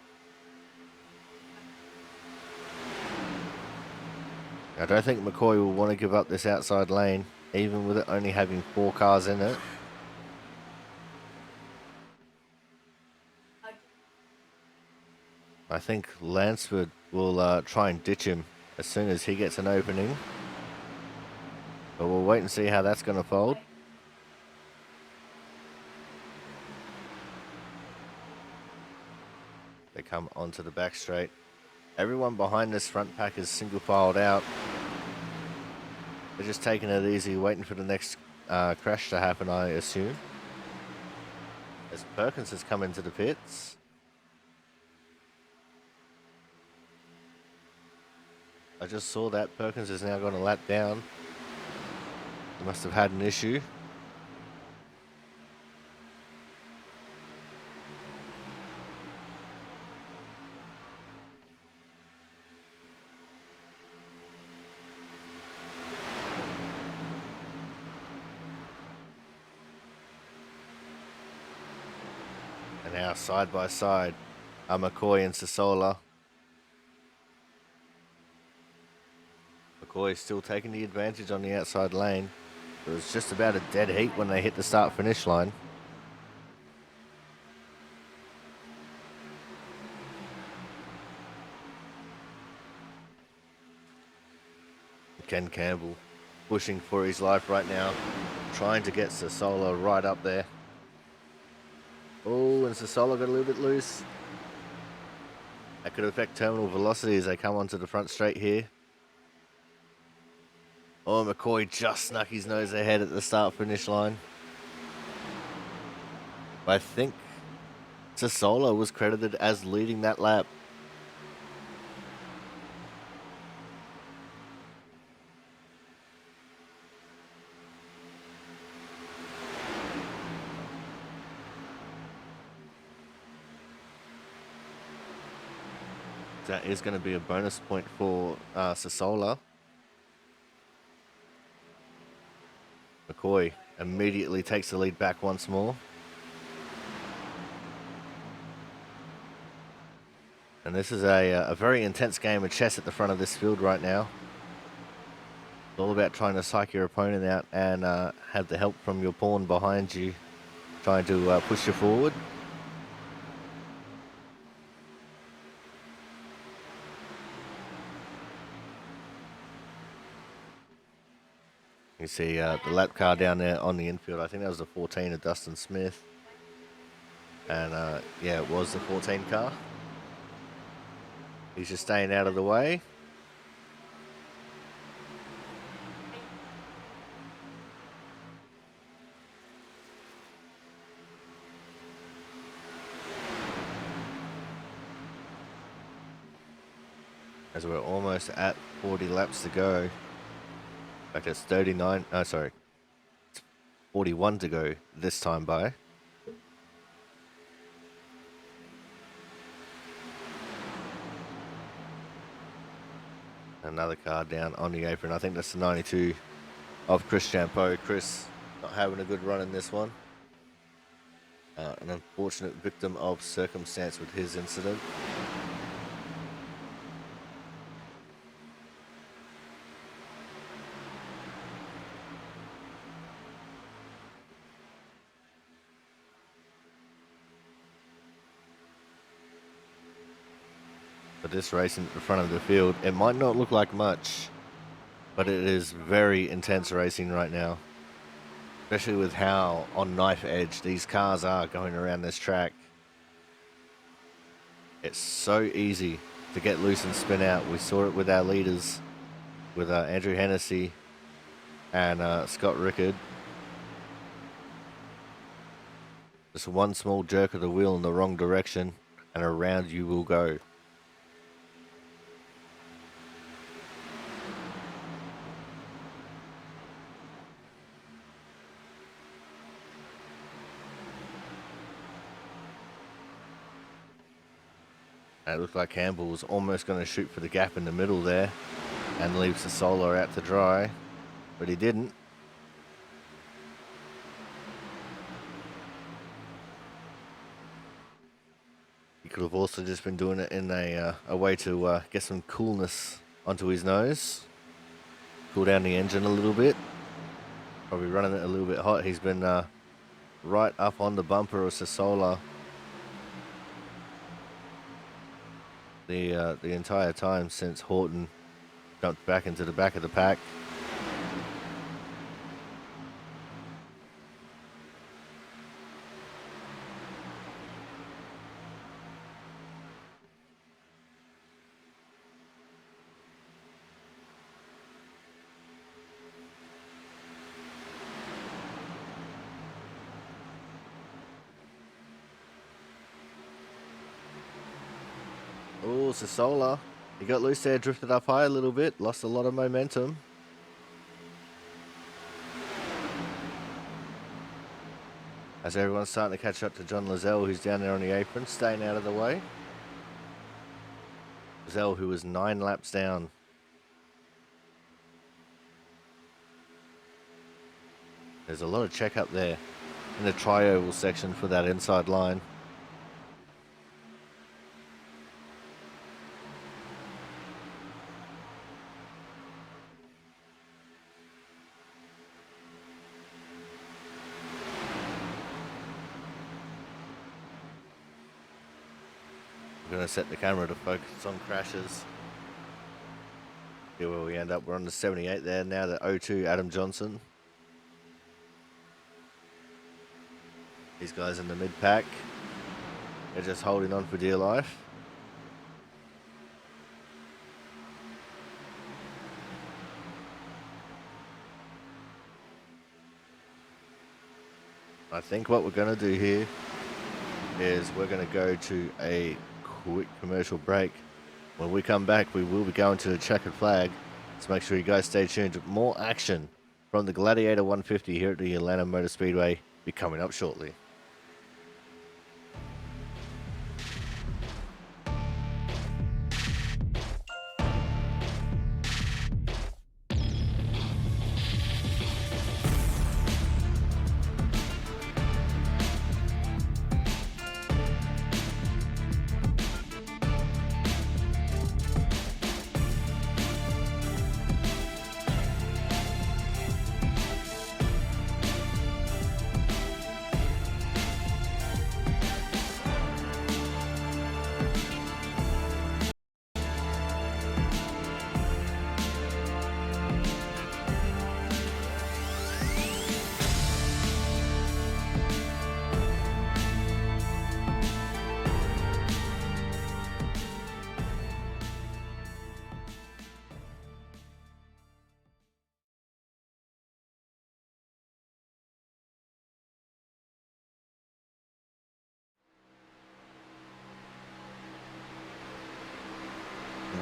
I don't think McCoy will want to give up this outside lane, even with it only having 4 cars in it. I think Lansford will try and ditch him as soon as he gets an opening. But we'll wait and see how that's going to fold. They come onto the back straight. Everyone behind this front pack is single filed out. They're just taking it easy, waiting for the next crash to happen, I assume. As Perkins has come into the pits. I just saw that Perkins is now going to lap down. He must have had an issue. Now side by side are McCoy and Sasola. McCoy still taking the advantage on the outside lane. It was just about a dead heat when they hit the start-finish line. Ken Campbell pushing for his life right now, trying to get Sasola right up there. Oh, and Sasola got a little bit loose. That could affect terminal velocity as they come onto the front straight here. Oh, McCoy just snuck his nose ahead at the start-finish line. I think Sasola was credited as leading that lap. That is going to be a bonus point for Sasola. McCoy immediately takes the lead back once more. And this is a very intense game of chess at the front of this field right now. It's all about trying to psych your opponent out and have the help from your pawn behind you, trying to push you forward. You see the lap car down there on the infield. I think that was the 14 of Dustin Smith. And yeah, it was the 14 car. He's just staying out of the way. As we're almost at 40 laps to go. In fact, it's 39, sorry, it's 41 to go this time by. Another car down on the apron. I think that's the 92 of Chris Champeau. Chris not having a good run in this one. An unfortunate victim of circumstance with his incident. But this race in the front of the field, it might not look like much, but it is very intense racing right now. Especially with how on knife edge these cars are going around this track. It's so easy to get loose and spin out. We saw it with our leaders, with Andrew Hennessy and Scott Rickard. Just one small jerk of the wheel in the wrong direction and around you will go. It looked like Campbell was almost going to shoot for the gap in the middle there and leave Sasola out to dry, but he didn't. He could have also just been doing it in a way to get some coolness onto his nose, cool down the engine a little bit, probably running it a little bit hot. He's been right up on the bumper of Sasola the entire time since Horton jumped back into the back of the pack. Oh, Sasola, he got loose there, drifted up high a little bit, lost a lot of momentum. As everyone's starting to catch up to John Lozelle, who's down there on the apron, staying out of the way. Lozelle, who was 9 laps down. There's a lot of check up there in the tri-oval section for that inside line. I'm going to set the camera to focus on crashes. See where we end up. We're on the 78 there now, the 02 Adam Johnson. These guys in the mid-pack, they're just holding on for dear life. I think what we're going to do here is we're going to go to a quick commercial break. When we come back, we will be going to the checkered flag. So make sure you guys stay tuned. More action from the Gladiator 150 here at the Atlanta Motor Speedway be coming up shortly.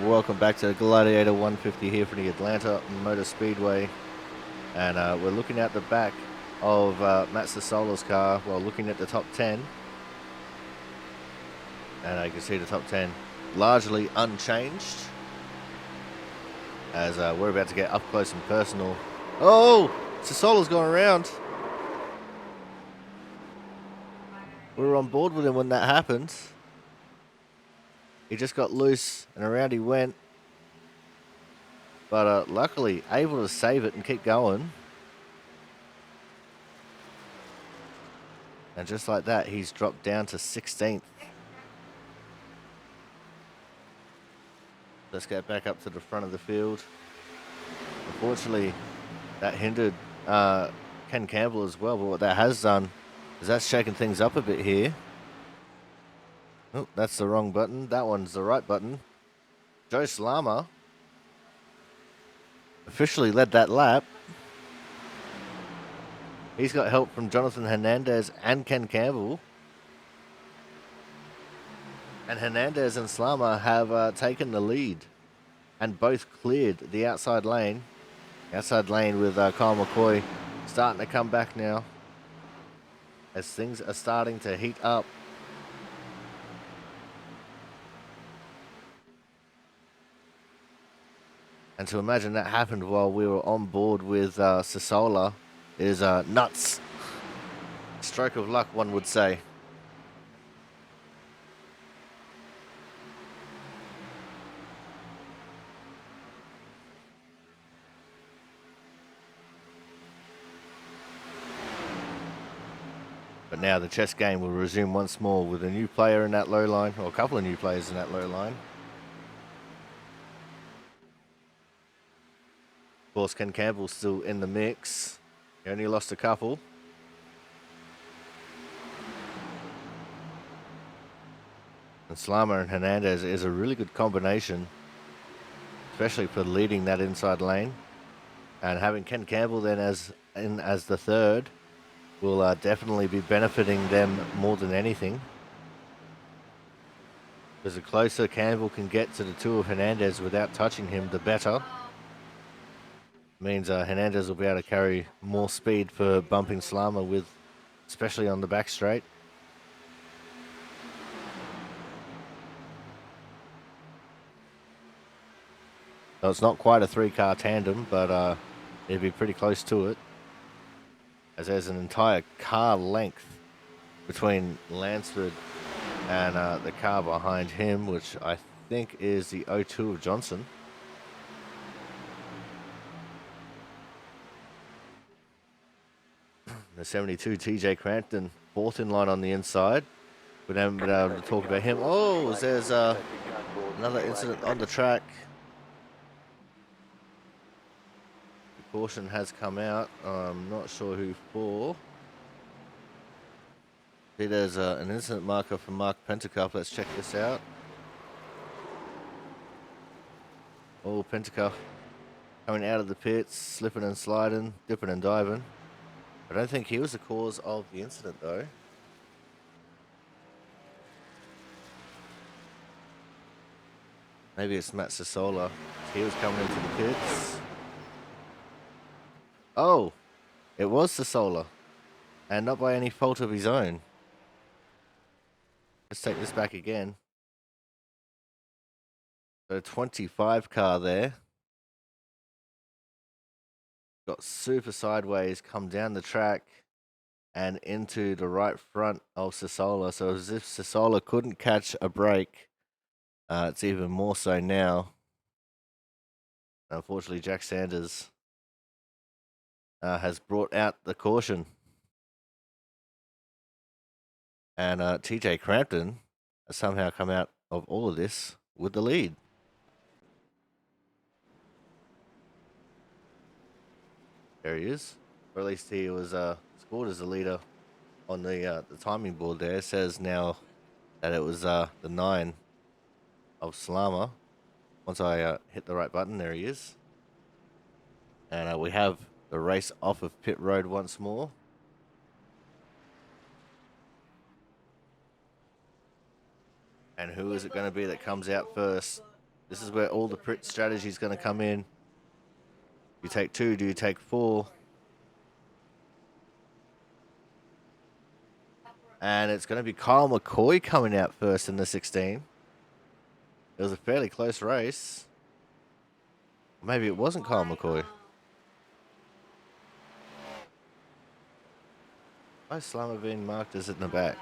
Welcome back to the Gladiator 150 here from the Atlanta Motor Speedway. And we're looking at the back of Matt Sasola's car while looking at the top 10. And you can see the top 10 largely unchanged. As we're about to get up close and personal. Oh! Sasola's going around. We were on board with him when that happened. He just got loose and around he went. But luckily able to save it and keep going. And just like that, he's dropped down to 16th. Let's get back up to the front of the field. Unfortunately, that hindered Ken Campbell as well. But what that has done is that's shaken things up a bit here. Oh, that's the wrong button. That one's the right button. Joe Slama officially led that lap. He's got help from Jonathan Hernandez and Ken Campbell. And Hernandez and Slama have taken the lead and both cleared the outside lane. Outside lane with Kyle McCoy starting to come back now as things are starting to heat up. And to imagine that happened while we were on board with Sasola is nuts. Stroke of luck, one would say. But now the chess game will resume once more with a new player in that low line, or a couple of new players in that low line. Of course, Ken Campbell's still in the mix. He only lost a couple. And Slama and Hernandez is a really good combination, especially for leading that inside lane. And having Ken Campbell then as the third will definitely be benefiting them more than anything. Because the closer Campbell can get to the two of Hernandez without touching him, the better. Means Hernandez will be able to carry more speed for bumping Slama with, especially on the back straight. So it's not quite a three-car tandem, but it'd be pretty close to it. As there's an entire car length between Lansford and the car behind him, which I think is the 02 of Johnson. The 72 TJ Crampton, fourth in line on the inside. We haven't been able to talk about him. Oh, there's another incident on the track. The caution has come out. I'm not sure who for. See, there's an incident marker from Mark Pentacuff. Let's check this out. Oh, Pentacuff coming out of the pits, slipping and sliding, dipping and diving. I don't think he was the cause of the incident, though. Maybe it's Matt Sassola. He was coming into the pits. Oh, it was Sassola, and not by any fault of his own. Let's take this back again. So 25 car there. Got super sideways, come down the track and into the right front of Sassola. So as if Sassola couldn't catch a break, it's even more so now. Unfortunately, Jack Sanders has brought out the caution. And TJ Crampton has somehow come out of all of this with the lead. There he is. Or at least he was scored as the leader on the timing board there. It says now that it was the 9 of Slama. Once I hit the right button, there he is. And we have the race off of pit road once more. And who is it going to be that comes out first? This is where all the pit strategy is going to come in. Do you take 2? Do you take 4? And it's going to be Kyle McCoy coming out first in the 16. It was a fairly close race. Maybe it wasn't Kyle McCoy. Why is Slama being marked as in the back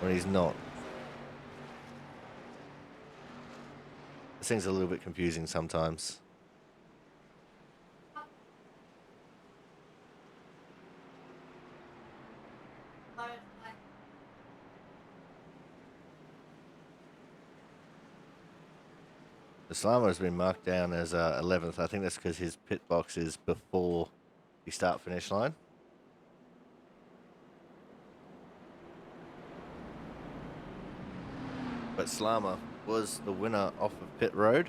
when he's not? This thing's a little bit confusing sometimes. The Slama has been marked down as 11th. I think that's because his pit box is before the start-finish line. But Slama was the winner off of pit road.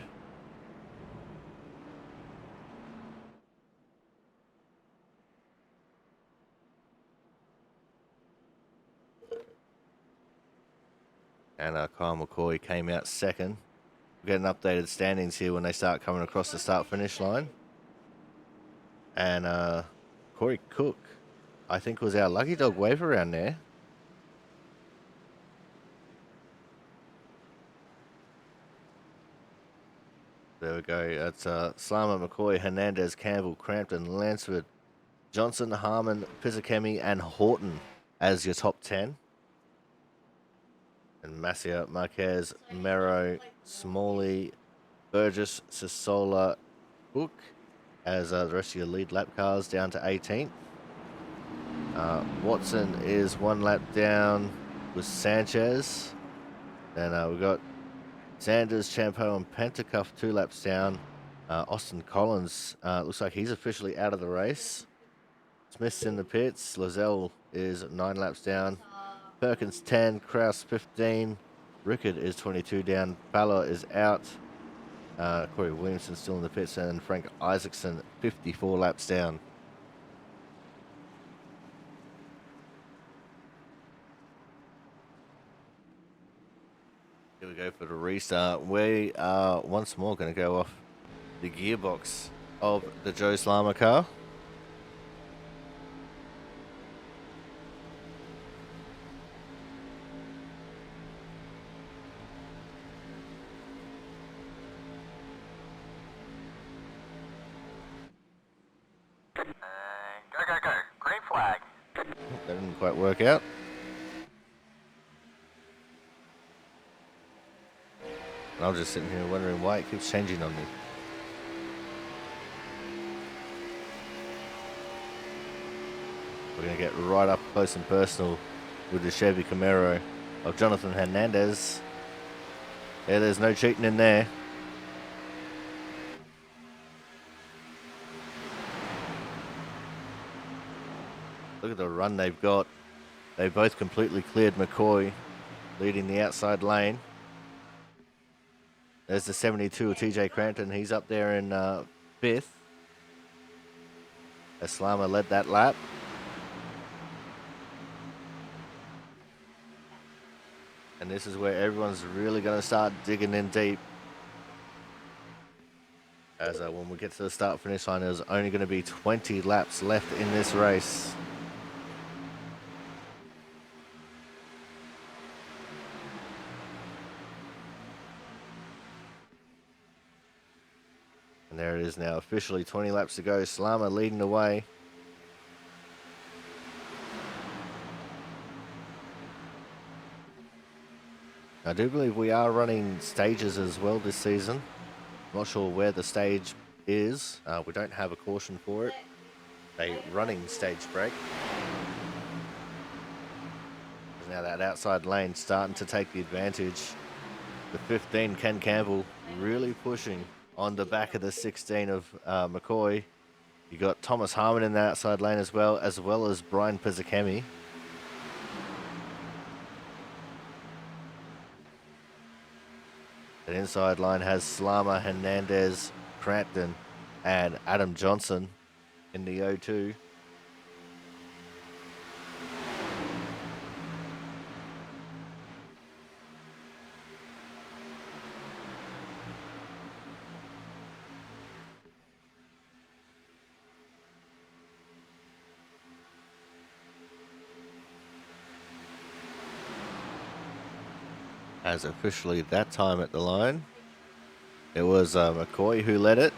And Kyle McCoy came out second. We'll get an updated standings here when they start coming across the start-finish line. And Corey Cook, I think, was our lucky dog wave around there. There we go. That's Slama, McCoy, Hernandez, Campbell, Crampton, Lansford, Johnson, Harmon, Pizzakemi, and Horton as your top 10. And Masia, Marquez, Mero, Smalley, Burgess, Sassola, Cook as the rest of your lead lap cars down to 18th. Watson is 1 lap down with Sanchez. Then we've got Sanders, Champo, and Pentacuff 2 laps down. Austin Collins looks like he's officially out of the race. Smith's in the pits. Lozelle is 9 laps down. Perkins 10, Kraus 15. Rickard is 22 down. Fowler is out. Corey Williamson still in the pits, and Frank Isaacson 54 laps down. Here we go for the restart. We are once more going to go off the gearbox of the Joe Slama car. Go. Green flag. That didn't quite work out. And I'm just sitting here wondering why it keeps changing on me. We're going to get right up close and personal with the Chevy Camaro of Jonathan Hernandez. Yeah, there's no cheating in there. Look at the run they've got. They both completely cleared McCoy, leading the outside lane. There's the 72 of TJ Crampton. He's up there in 5th. Aslama led that lap. And this is where everyone's really going to start digging in deep. As when we get to the start-finish line, there's only going to be 20 laps left in this race. And there it is now, officially 20 laps to go. Slama leading the way. I do believe we are running stages as well this season. Not sure where the stage is. We don't have a caution for it. A running stage break. Now that outside lane starting to take the advantage. The 15, Ken Campbell, really pushing on the back of the 16 of McCoy. You got Thomas Harmon in the outside lane as well as Brian Pizzakemi. The inside line has Slama, Hernandez, Crampton, and Adam Johnson in the O2. As officially that time at the line, it was McCoy who led it.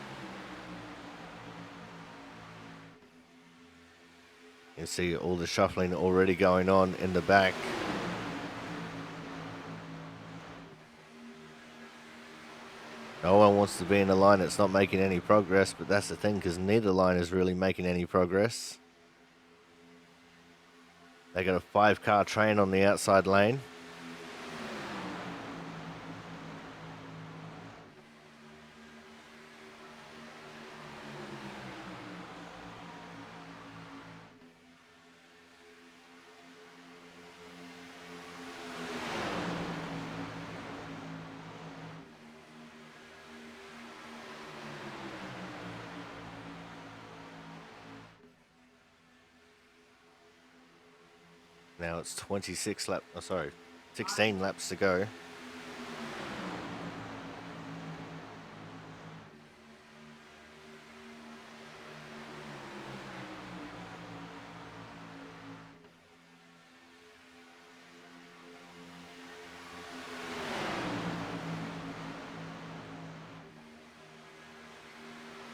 You see all the shuffling already going on in the back. No one wants to be in a line that's not making any progress, but that's the thing, because neither line is really making any progress. They got a 5-car train on the outside lane. Now it's 16 laps to go.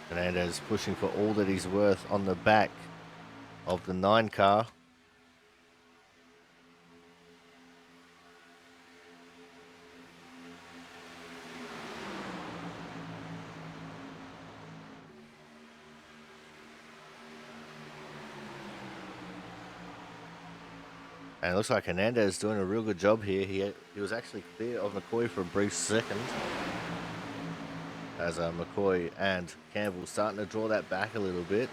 Hernandez pushing for all that he's worth on the back of the 9-car. And it looks like Hernandez is doing a real good job here. He was actually clear of McCoy for a brief second. As McCoy and Campbell starting to draw that back a little bit.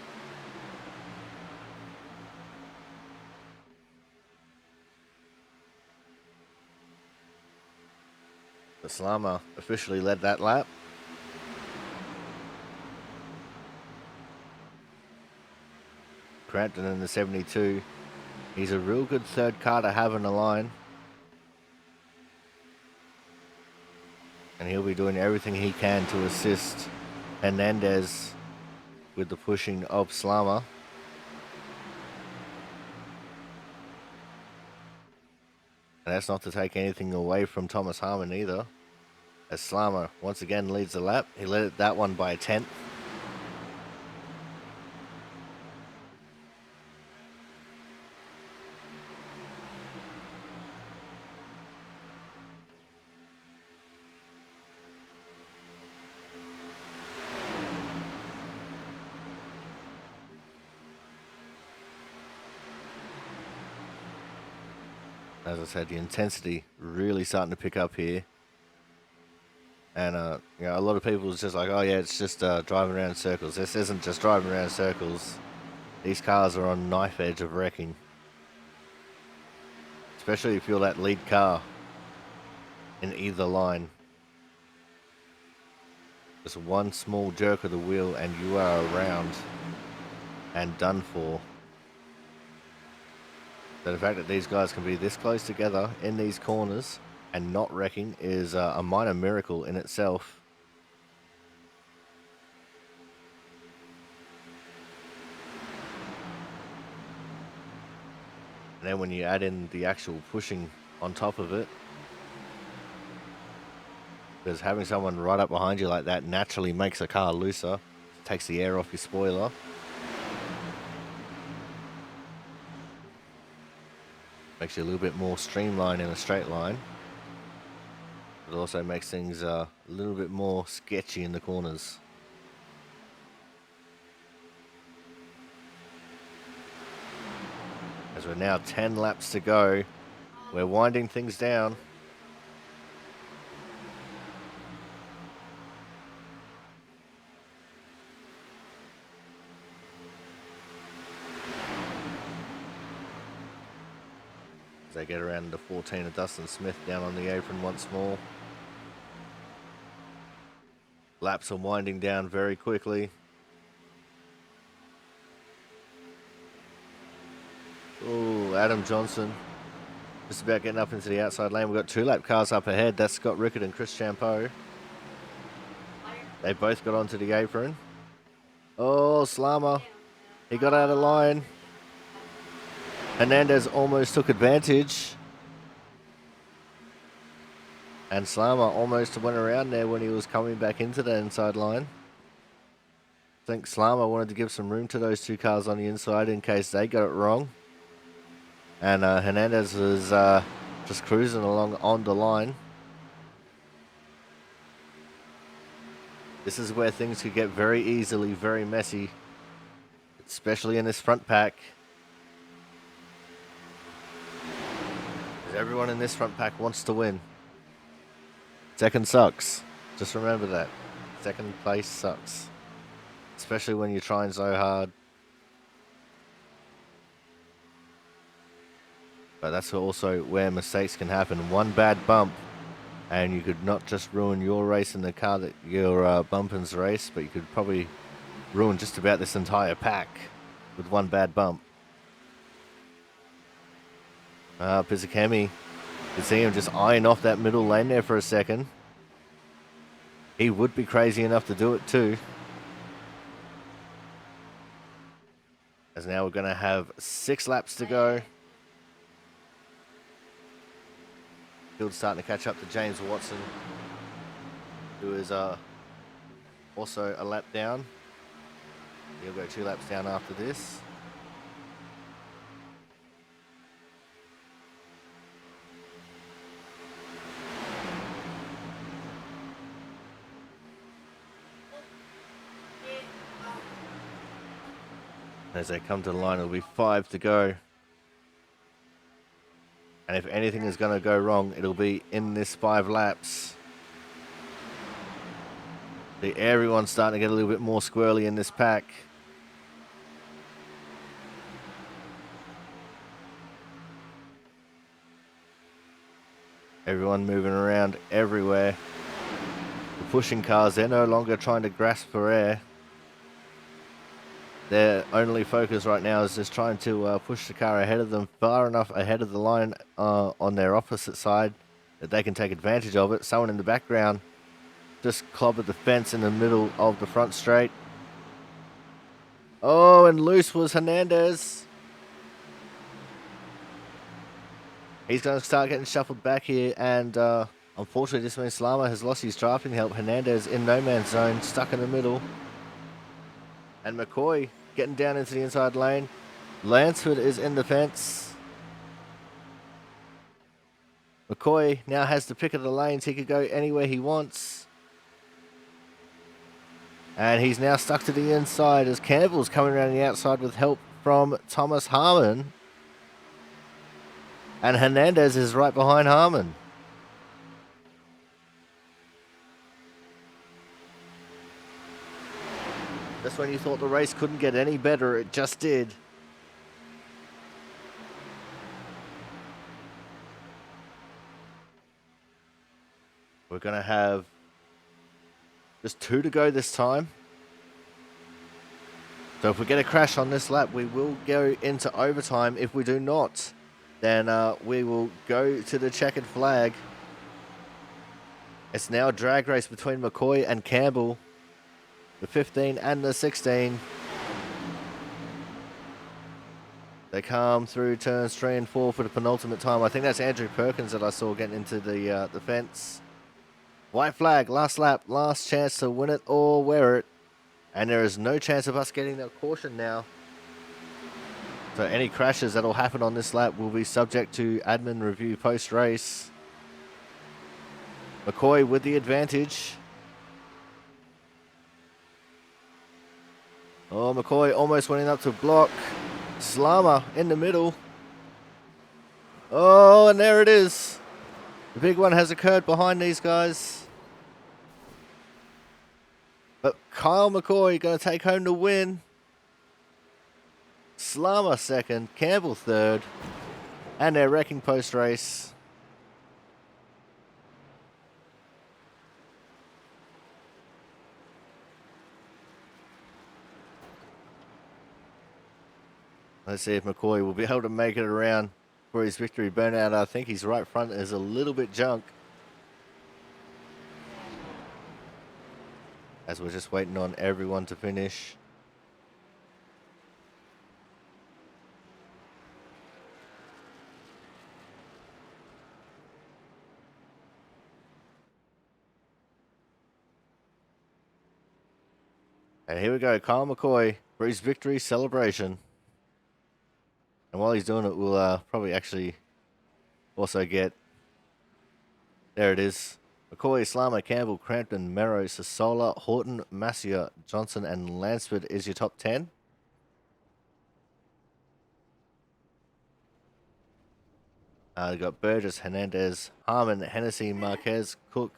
The Slama officially led that lap. Crampton in the 72. He's a real good third car to have in the line. And he'll be doing everything he can to assist Hernandez with the pushing of Slama. And that's not to take anything away from Thomas Harmon either. As Slama once again leads the lap. He led that one by a 10th. As I said, the intensity really starting to pick up here. And, you know, a lot of people is just like, oh yeah, it's just driving around in circles. This isn't just driving around in circles. These cars are on knife edge of wrecking. Especially if you're that lead car in either line. Just one small jerk of the wheel and you are around and done for. So the fact that these guys can be this close together in these corners and not wrecking is a minor miracle in itself. And then when you add in the actual pushing on top of it, because having someone right up behind you like that naturally makes a car looser, takes the air off your spoiler. Makes you a little bit more streamlined in a straight line. It also makes things a little bit more sketchy in the corners. As we're now 10 laps to go, we're winding things down. As they get around the 14 of Dustin Smith down on the apron once more. Laps are winding down very quickly. Oh, Adam Johnson just about getting up into the outside lane. We've got 2-lap cars up ahead. That's Scott Rickett and Chris Champeau. They both got onto the apron. Oh, Slammer. He got out of line. Hernandez almost took advantage. And Slammer almost went around there when he was coming back into the inside line. I think Slammer wanted to give some room to those two cars on the inside in case they got it wrong. And Hernandez was just cruising along on the line. This is where things could get very easily very messy, especially in this front pack. Because everyone in this front pack wants to win. Second sucks. Just remember that. Second place sucks. Especially when you're trying so hard. But that's also where mistakes can happen. One bad bump, and you could not just ruin your race in the car that you're bumping's race, but you could probably ruin just about this entire pack with one bad bump. Pizzakemi, you can see him just eyeing off that middle lane there for a second. He would be crazy enough to do it too. As now we're going to have 6 laps to go. Field's starting to catch up to James Watson, who is also a lap down. He'll go 2 laps down after this. As they come to the line, it'll be 5 to go. And if anything is going to go wrong, it'll be in this 5 laps. Everyone's starting to get a little bit more squirrely in this pack. Everyone moving around everywhere. The pushing cars, they're no longer trying to grasp for air. Their only focus right now is just trying to push the car ahead of them, far enough ahead of the line on their opposite side that they can take advantage of it. Someone in the background just clobbered the fence in the middle of the front straight. Oh, and loose was Hernandez. He's going to start getting shuffled back here, and unfortunately this means Slama has lost his drafting help. Hernandez in no man's zone, stuck in the middle. And McCoy getting down into the inside lane. Lansford is in the fence. McCoy now has the pick of the lanes. He could go anywhere he wants. And he's now stuck to the inside as Campbell's coming around the outside with help from Thomas Harmon. And Hernandez is right behind Harmon. Just when you thought the race couldn't get any better, it just did. We're going to have just 2 to go this time. So if we get a crash on this lap, we will go into overtime. If we do not, then we will go to the checkered flag. It's now a drag race between McCoy and Campbell. The 15 and the 16. They come through turns 3 and 4 for the penultimate time. I think that's Andrew Perkins that I saw getting into the fence. White flag, last lap, last chance to win it or wear it. And there is no chance of us getting that caution now. So any crashes that will happen on this lap will be subject to admin review post-race. McCoy with the advantage. Oh, McCoy almost went up to block. Slammer in the middle. Oh, and there it is. The big one has occurred behind these guys. But Kyle McCoy going to take home the win. Slammer second, Campbell third. And they're wrecking post-race. Let's see if McCoy will be able to make it around for his victory burnout. I think his right front is a little bit junk. As we're just waiting on everyone to finish. And here we go, Kyle McCoy for his victory celebration. And while he's doing it, we'll probably actually also get... There it is. McCoy, Slammer, Campbell, Crampton, Merrow, Sasola, Horton, Massier, Johnson, and Lansford is your top 10. We've got Burgess, Hernandez, Harmon, Hennessy, Marquez, Cook,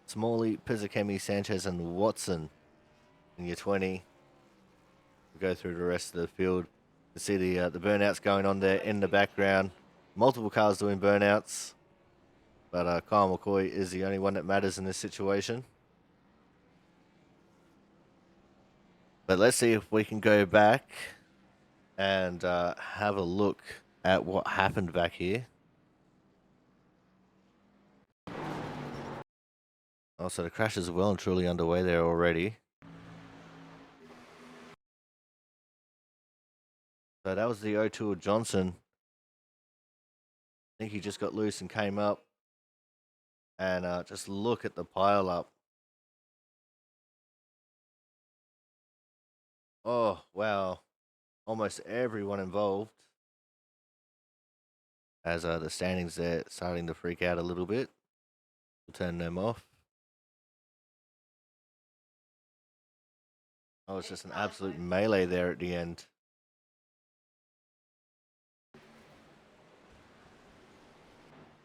Smalley, Pizzakemi, Sanchez, and Watson in your 20. We'll go through the rest of the field to see the burnouts going on there in the background. Multiple cars doing burnouts. But Kyle McCoy is the only one that matters in this situation. But let's see if we can go back and have a look at what happened back here. Oh, so the crash is well and truly underway there already. So that was the O'Toole Johnson. I think he just got loose and came up. And just look at the pile up. Oh, wow. Almost everyone involved. As the standings there starting to freak out a little bit. We'll turn them off. Oh, it's just an absolute melee there at the end.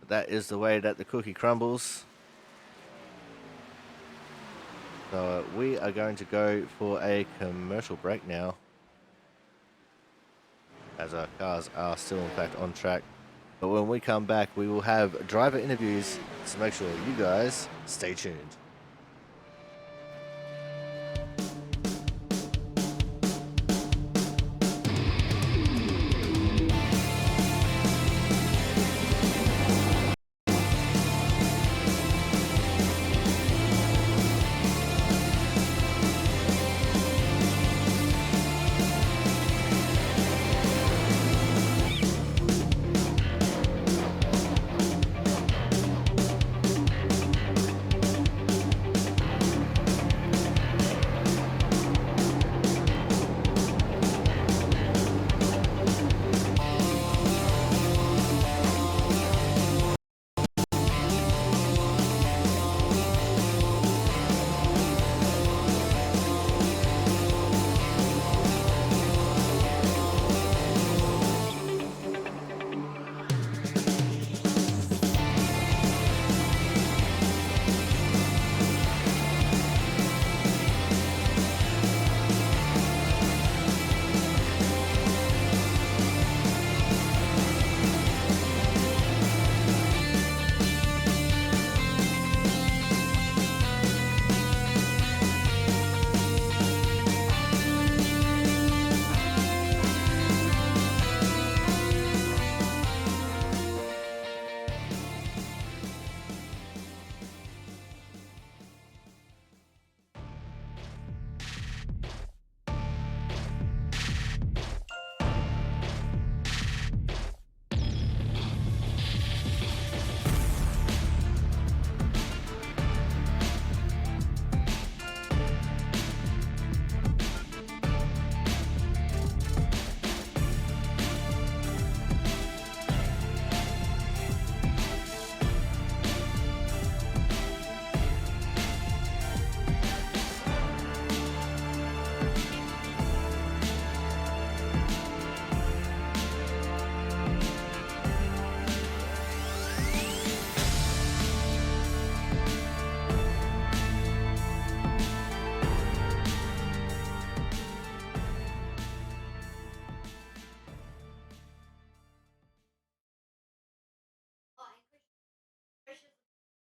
But that is the way that the cookie crumbles. So we are going to go for a commercial break now. As our cars are still in fact on track. But when we come back, we will have driver interviews. So make sure you guys stay tuned.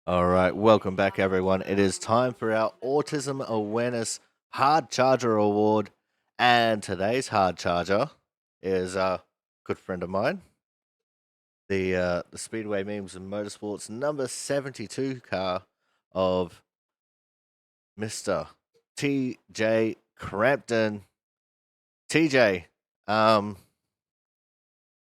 All right, welcome back, everyone. It is time for our Autism Awareness Hard Charger Award. And today's Hard Charger is a good friend of mine, the Speedway Memes and Motorsports number 72 car of Mr. TJ Crampton. TJ, um,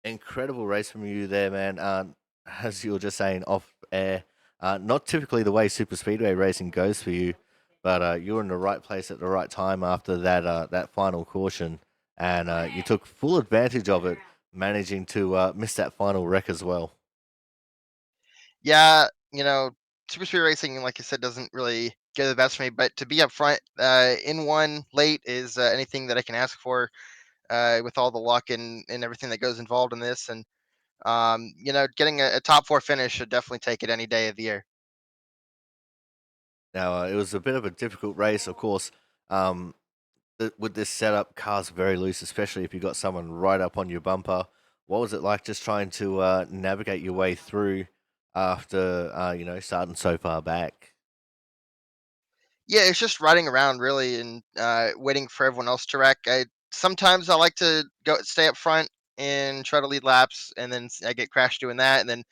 incredible race from you there, man. As you were just saying off air, not typically the way super speedway racing goes for you, but you were in the right place at the right time after that final caution, and you took full advantage of it, managing to miss that final wreck as well. Yeah, super speed racing, like I said, doesn't really get the best for me. But to be up front in one late is anything that I can ask for with all the luck and everything that goes involved in this. And getting a top four finish should definitely take it any day of the year. Now it was a bit of a difficult race, of course. Um, with this setup, cars very loose, especially if you got someone right up on your bumper. What was it like just trying to navigate your way through after starting so far back? Yeah, it's just riding around really and waiting for everyone else to wreck. Sometimes I like to go stay up front and try to lead laps, and then I get crashed doing that, and then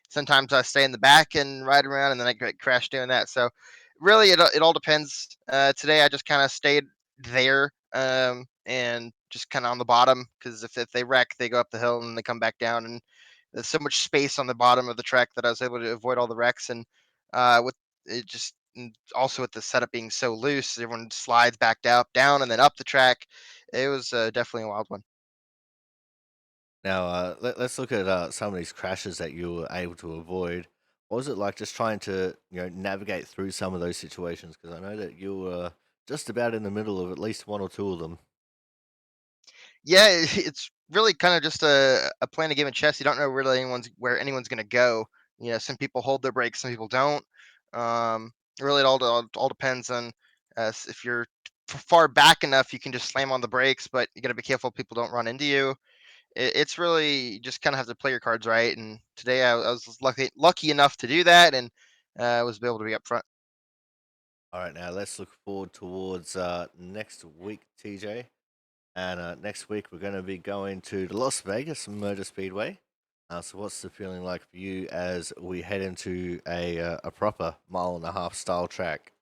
sometimes I stay in the back and ride around, and then I get crashed doing that. So really, it all depends. Today I just kind of stayed there and just kind of on the bottom because if they wreck, they go up the hill and they come back down, and there's so much space on the bottom of the track that I was able to avoid all the wrecks. And with it just and also with the setup being so loose, everyone slides back down, and then up the track. It was definitely a wild one. Now let's look at some of these crashes that you were able to avoid. What was it like just trying to navigate through some of those situations? Because I know that you were just about in the middle of at least one or two of them. Yeah, it's really kind of just a playing a game of chess. You don't know really where anyone's going to go. Some people hold their brakes, some people don't. Really, it all depends on if you're far back enough, you can just slam on the brakes, but you got to be careful people don't run into you. It's really you just kind of have to play your cards right. And today I was lucky enough to do that, and was able to be up front. All right, now let's look forward towards next week, TJ. And next week we're going to be going to the Las Vegas Motor Speedway. So what's the feeling like for you as we head into a proper mile-and-a-half style track?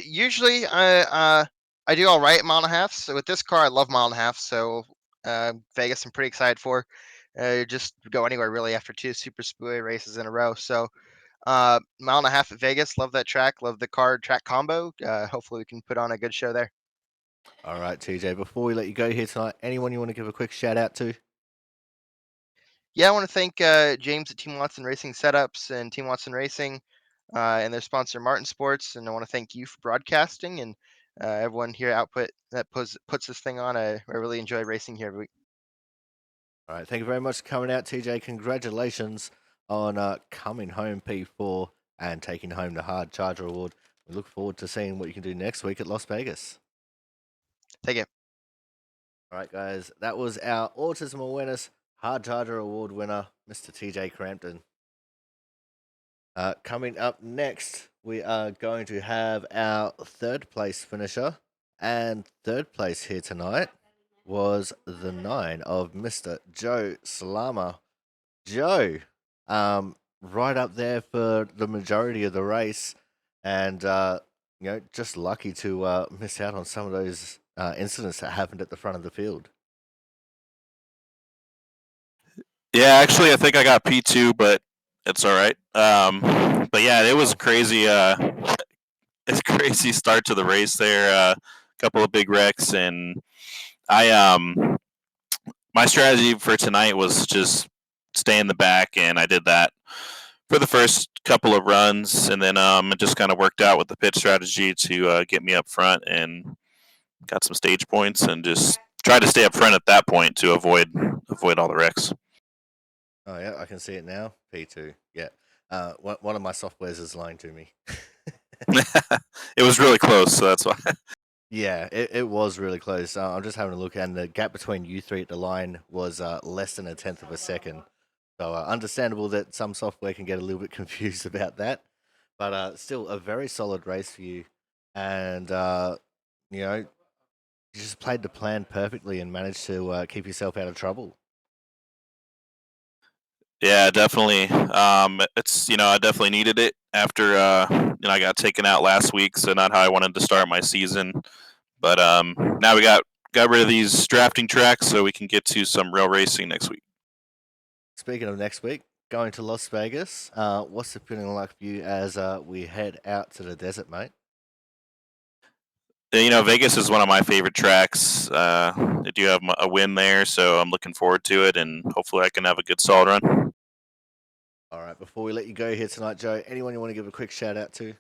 Usually I do all right at mile and a half. So with this car, I love mile and a half. So Vegas, I'm pretty excited for. Just go anywhere really after two super speedway races in a row. So mile and a half at Vegas. Love that track. Love the car track combo. Hopefully we can put on a good show there. All right, TJ, before we let you go here tonight, anyone you want to give a quick shout out to? Yeah, I want to thank James at Team Watson Racing Setups and Team Watson Racing and their sponsor Martin Sports. And I want to thank you for broadcasting and everyone here at Output that puts this thing on. I really enjoy racing here every week. All right, thank you very much for coming out, TJ. Congratulations on coming home P4 and taking home the Hard Charger Award. We look forward to seeing what you can do next week at Las Vegas. Take it. All right, guys, that was our Autism Awareness Hard Charger Award winner, Mr. TJ Crampton. Coming up next, we are going to have our third place finisher. And third place here tonight was the 9 of Mr. Joe Salama. Joe, right up there for the majority of the race, and just lucky to miss out on some of those incidents that happened at the front of the field. Yeah, actually, I think I got P2, but it's all right. But yeah, it was crazy. It's a crazy start to the race there. A couple of big wrecks, and I my strategy for tonight was just stay in the back, and I did that for the first couple of runs, and then it just kind of worked out with the pit strategy to get me up front and got some stage points, and just tried to stay up front at that point to avoid all the wrecks. Oh yeah, I can see it now. P2. Yeah. One of my softwares is lying to me. It was really close, so that's why. Yeah, it was really close. I'm just having a look, and the gap between you three at the line was less than a tenth of a second. So understandable that some software can get a little bit confused about that, but still a very solid race for you, and you know you just played the plan perfectly and managed to keep yourself out of trouble. Yeah, definitely. It's I definitely needed it after I got taken out last week, so not how I wanted to start my season. But now we got rid of these drafting tracks, so we can get to some real racing next week. Speaking of next week, going to Las Vegas, what's the feeling like for you as we head out to the desert, mate? Vegas is one of my favorite tracks. I do have a win there, so I'm looking forward to it, and hopefully I can have a good solid run. All right, before we let you go here tonight, Joe, anyone you want to give a quick shout out to?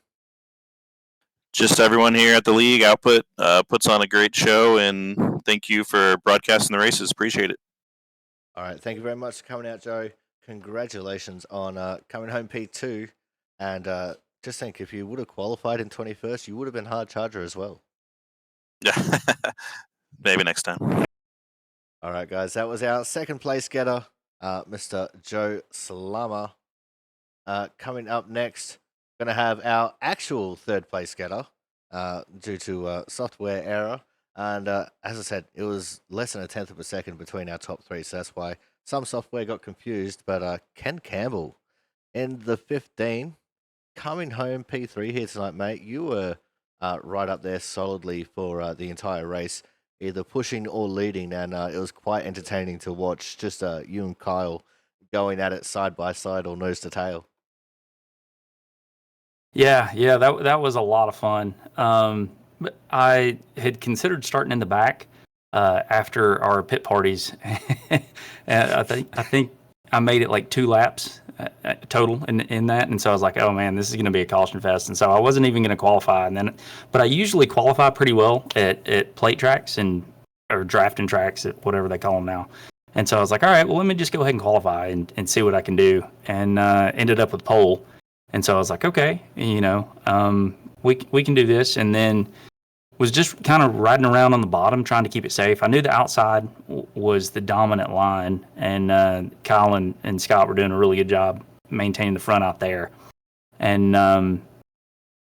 Just everyone here at the league output puts on a great show, and thank you for broadcasting the races. Appreciate it. All right, thank you very much for coming out, Joe. Congratulations on coming home P2. And just think, if you would have qualified in 21st, you would have been hard charger as well. Yeah, maybe next time. All right, guys, that was our second place getter, Mr. Joe Salama. Coming up next, going to have our actual third place getter due to software error. And as I said, it was less than a tenth of a second between our top three. So that's why some software got confused. But Ken Campbell in the 15, coming home P3 here tonight, mate. You were right up there solidly for the entire race, either pushing or leading. And it was quite entertaining to watch just you and Kyle going at it side by side or nose to tail. Yeah, that was a lot of fun. But I had considered starting in the back after our pit parties, and I think I made it like 2 laps total in that, and so I was like, oh man, this is going to be a caution fest, and so I wasn't even going to qualify. But I usually qualify pretty well at plate tracks or drafting tracks, whatever they call them now. And so I was like, all right, well, let me just go ahead and qualify and see what I can do, and ended up with pole. And so I was like, okay, we can do this. And then was just kind of riding around on the bottom, trying to keep it safe. I knew the outside was the dominant line, and Kyle and Scott were doing a really good job maintaining the front out there. And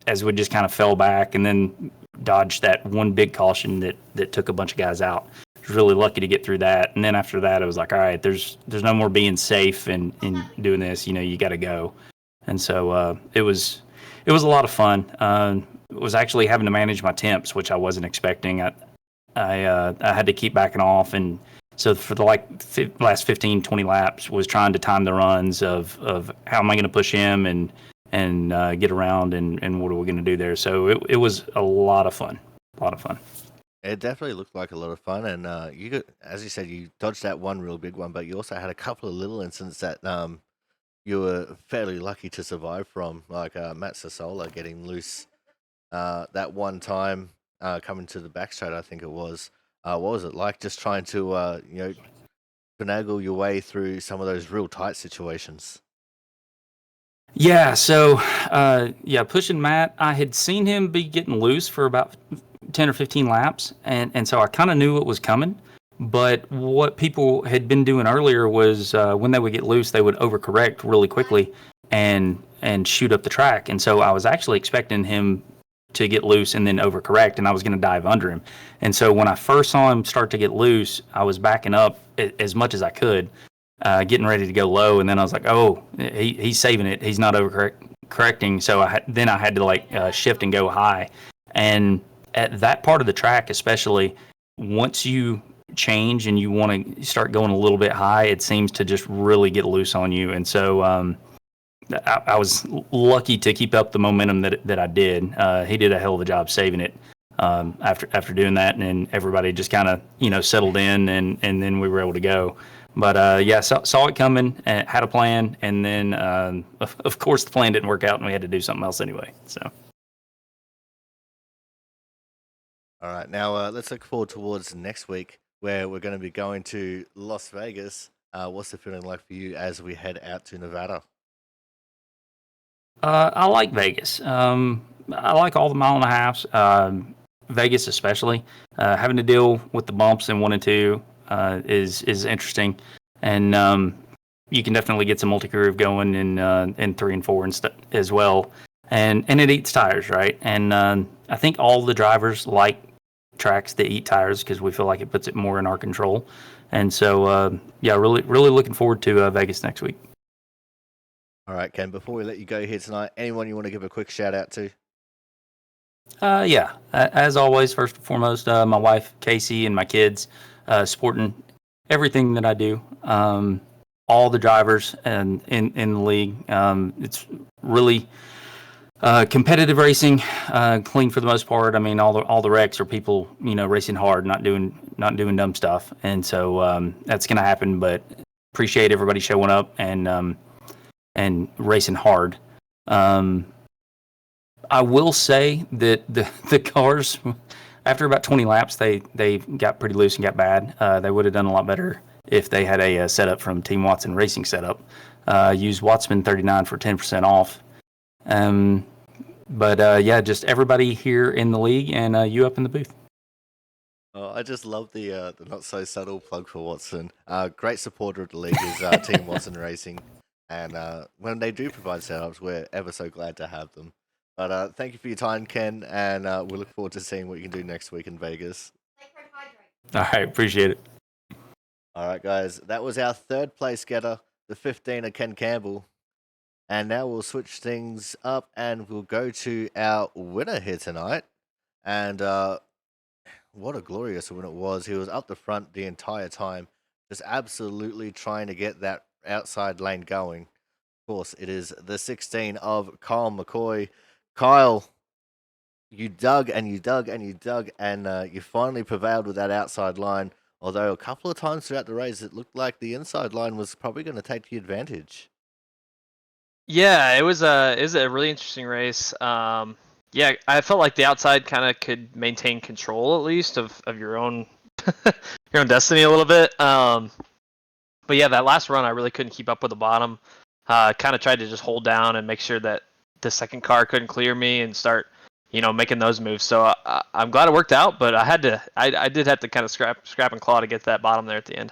as we just kind of fell back and then dodged that one big caution that took a bunch of guys out. I was really lucky to get through that. And then after that, it was like, all right, there's no more being safe and doing this. You got to go. And so it was a lot of fun. Was actually having to manage my temps, which I wasn't expecting. I had to keep backing off, and so for the last 15, 20 laps was trying to time the runs of how am I going to push him and get around and what are we going to do there. So it was a lot of fun. It definitely looked like a lot of fun, and as you said, you dodged that one real big one, but you also had a couple of little incidents that you were fairly lucky to survive from, like Matt Sasola getting loose that one time coming to the backstraight, I think it was. What was it like just trying to, finagle your way through some of those real tight situations? Yeah, so pushing Matt, I had seen him be getting loose for about 10 or 15 laps, and so I kind of knew what was coming. But what people had been doing earlier was when they would get loose, they would overcorrect really quickly and shoot up the track. And so I was actually expecting him to get loose and then overcorrect, and I was going to dive under him. And so when I first saw him start to get loose, I was backing up as much as I could, getting ready to go low. And then I was like, oh, he's saving it. He's not overcorrecting. So I had to shift and go high. And at that part of the track, especially, once you change and you want to start going a little bit high, it seems to just really get loose on you. And so I was lucky to keep up the momentum that I did. He did a hell of a job saving it after doing that, and everybody just kind of settled in, and then we were able to go. But saw it coming, and had a plan, and then of course the plan didn't work out, and we had to do something else anyway. So. All right, now let's look forward towards next week, where we're going to be going to Las Vegas. What's the feeling like for you as we head out to Nevada? I like Vegas. I like all the mile and a halves. Vegas especially. Having to deal with the bumps in 1 and 2 is interesting. And you can definitely get some multi-groove going in 3 and 4 and as well. And it eats tires, right? And I think all the drivers like tracks that eat tires because we feel like it puts it more in our control. And so, yeah, really looking forward to Vegas next week. All right, Ken, before we let you go here tonight, anyone you want to give a quick shout out to? Yeah, as always, first and foremost, my wife, Casey, and my kids, supporting everything that I do. All the drivers and in the league. It's really competitive racing, clean for the most part. I mean, all the wrecks are people, racing hard, not doing dumb stuff, and so that's going to happen. But appreciate everybody showing up and racing hard. I will say that the cars, after about 20 laps, they got pretty loose and got bad. They would have done a lot better if they had a setup from Team Watson Racing setup. Use Wattsman 39 for 10% off. But yeah, just everybody here in the league and you up in the booth. Oh, I just love the not so subtle plug for Watson. Great supporter of the league is Team Watson Racing, and when they do provide setups, we're ever so glad to have them. But thank you for your time, Ken, and we look forward to seeing what you can do next week in Vegas. All right, appreciate it. All right, guys, that was our third place getter, the 15er Ken Campbell. And now we'll switch things up and we'll go to our winner here tonight. And what a glorious win it was. He was up the front the entire time, just absolutely trying to get that outside lane going. Of course, it is the 16 of Kyle McCoy. Kyle, you dug and you dug and you dug, and you finally prevailed with that outside line. Although a couple of times throughout the race, it looked like the inside line was probably going to take the advantage. Yeah, it was a really interesting race. Yeah, I felt like the outside kind of could maintain control at least of your own your own destiny a little bit. But yeah, that last run I really couldn't keep up with the bottom. Kind of tried to just hold down and make sure that the second car couldn't clear me and start, making those moves. So I'm glad it worked out, but I did have to kind of scrap and claw to get that bottom there at the end.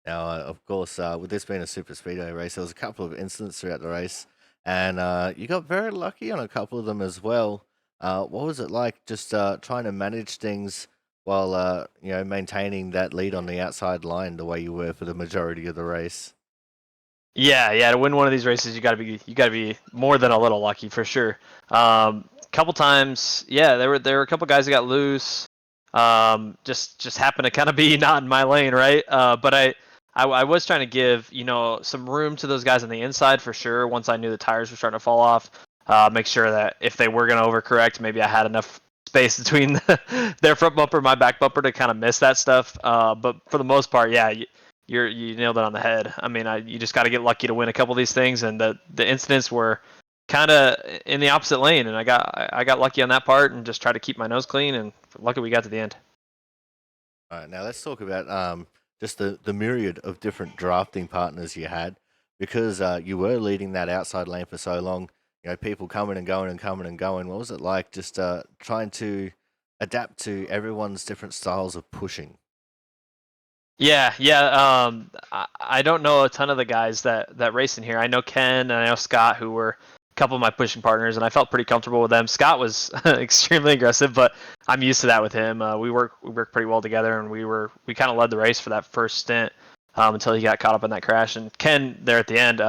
Now, of course, with this being a super speedway race, there was a couple of incidents throughout the race, and you got very lucky on a couple of them as well. What was it like just trying to manage things while maintaining that lead on the outside line the way you were for the majority of the race? Yeah, to win one of these races, you gotta be more than a little lucky for sure. Couple times, yeah, there were a couple guys that got loose. Just happened to kind of be not in my lane, right? But I was trying to give some room to those guys on the inside for sure. Once I knew the tires were starting to fall off, make sure that if they were going to overcorrect, maybe I had enough space between their front bumper and my back bumper to kind of miss that stuff. But for the most part, yeah, you nailed it on the head. I mean, you just got to get lucky to win a couple of these things, and the incidents were kind of in the opposite lane, and I got lucky on that part and just tried to keep my nose clean, and lucky we got to the end. All right, now let's talk about just the myriad of different drafting partners you had, because you were leading that outside lane for so long. People coming and going and coming and going. What was it like just trying to adapt to everyone's different styles of pushing? Yeah. I don't know a ton of the guys that race in here. I know Ken and I know Scott, who were a couple of my pushing partners, and I felt pretty comfortable with them. Scott was extremely aggressive, but I'm used to that with him. We work pretty well together, and we kind of led the race for that first stint until he got caught up in that crash. And Ken there at the end,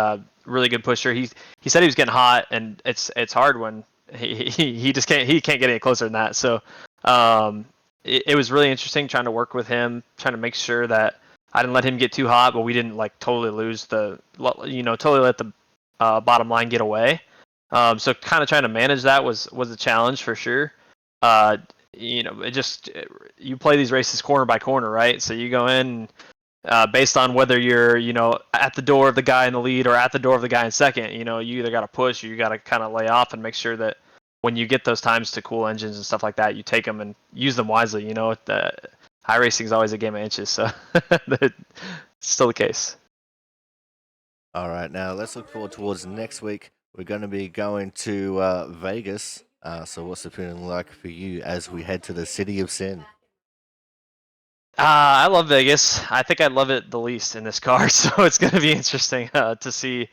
really good pusher. He said he was getting hot, and it's hard when he just can't get any closer than that. So. It was really interesting trying to work with him, trying to make sure that I didn't let him get too hot, but we didn't totally lose totally let the bottom line get away. So kind of trying to manage that was a challenge for sure. You play these races corner by corner, right? So you go in based on whether you're at the door of the guy in the lead or at the door of the guy in second. You either got to push or you got to kind of lay off and make sure that when you get those times to cool engines and stuff like that, you take them and use them wisely. The high racing is always a game of inches, so it's still the case. All right, now let's look forward towards next week. We're going to be going to Vegas. So what's the feeling like for you as we head to the City of Sin? I love Vegas. I think I love it the least in this car, so it's going to be interesting to see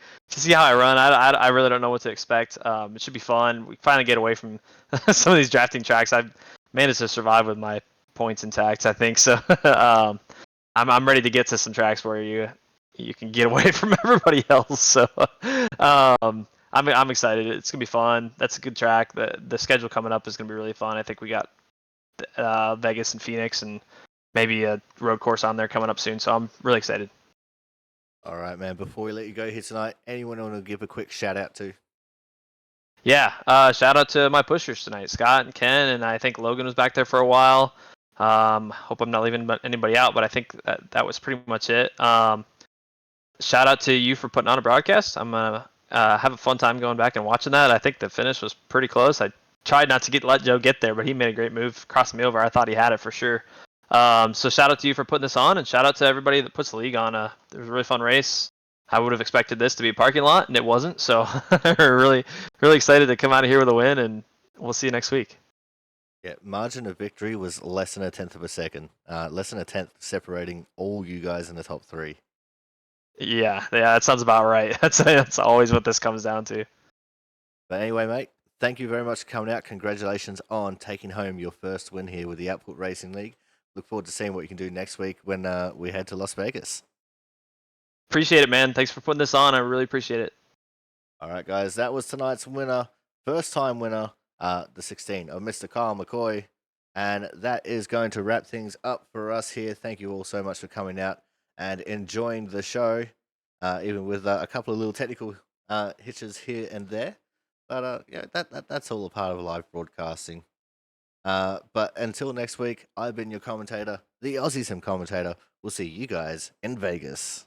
how I run. I really don't know what to expect. It should be fun. We finally get away from some of these drafting tracks. I've managed to survive with my points intact, I think. So I'm ready to get to some tracks where you can get away from everybody else. So I'm excited. It's gonna be fun. That's a good track. The schedule coming up is gonna be really fun. I think we got Vegas and Phoenix and maybe a road course on there coming up soon. So I'm really excited. All right, man. Before we let you go here tonight, anyone want to give a quick shout out to? Yeah, shout out to my pushers tonight, Scott and Ken, and I think Logan was back there for a while. Hope I'm not leaving anybody out, but I think that was pretty much it. Shout out to you for putting on a broadcast. I'm gonna have a fun time going back and watching that. I think the finish was pretty close. I tried not to let Joe get there, but he made a great move, crossed me over. I thought he had it for sure. So shout out to you for putting this on, and shout out to everybody that puts the league on. It was a really fun race. I would have expected this to be a parking lot, and it wasn't. So we're really excited to come out of here with a win, and we'll see you next week. Yeah, margin of victory was less than a tenth of a second. Less than a tenth separating all you guys in the top three. Yeah, that sounds about right. That's always what this comes down to. But anyway, mate, thank you very much for coming out. Congratulations on taking home your first win here with the Output Racing League. Look forward to seeing what you can do next week when we head to Las Vegas. Appreciate it, man. Thanks for putting this on. I really appreciate it. All right, guys, that was tonight's winner, first time winner, the 16 of Mr. Kyle McCoy. And that is going to wrap things up for us here. Thank you all so much for coming out and enjoying the show, even with a couple of little technical hitches here and there. But yeah, that's all a part of live broadcasting. But until next week, I've been your commentator, the Aussie Sim commentator. We'll see you guys in Vegas.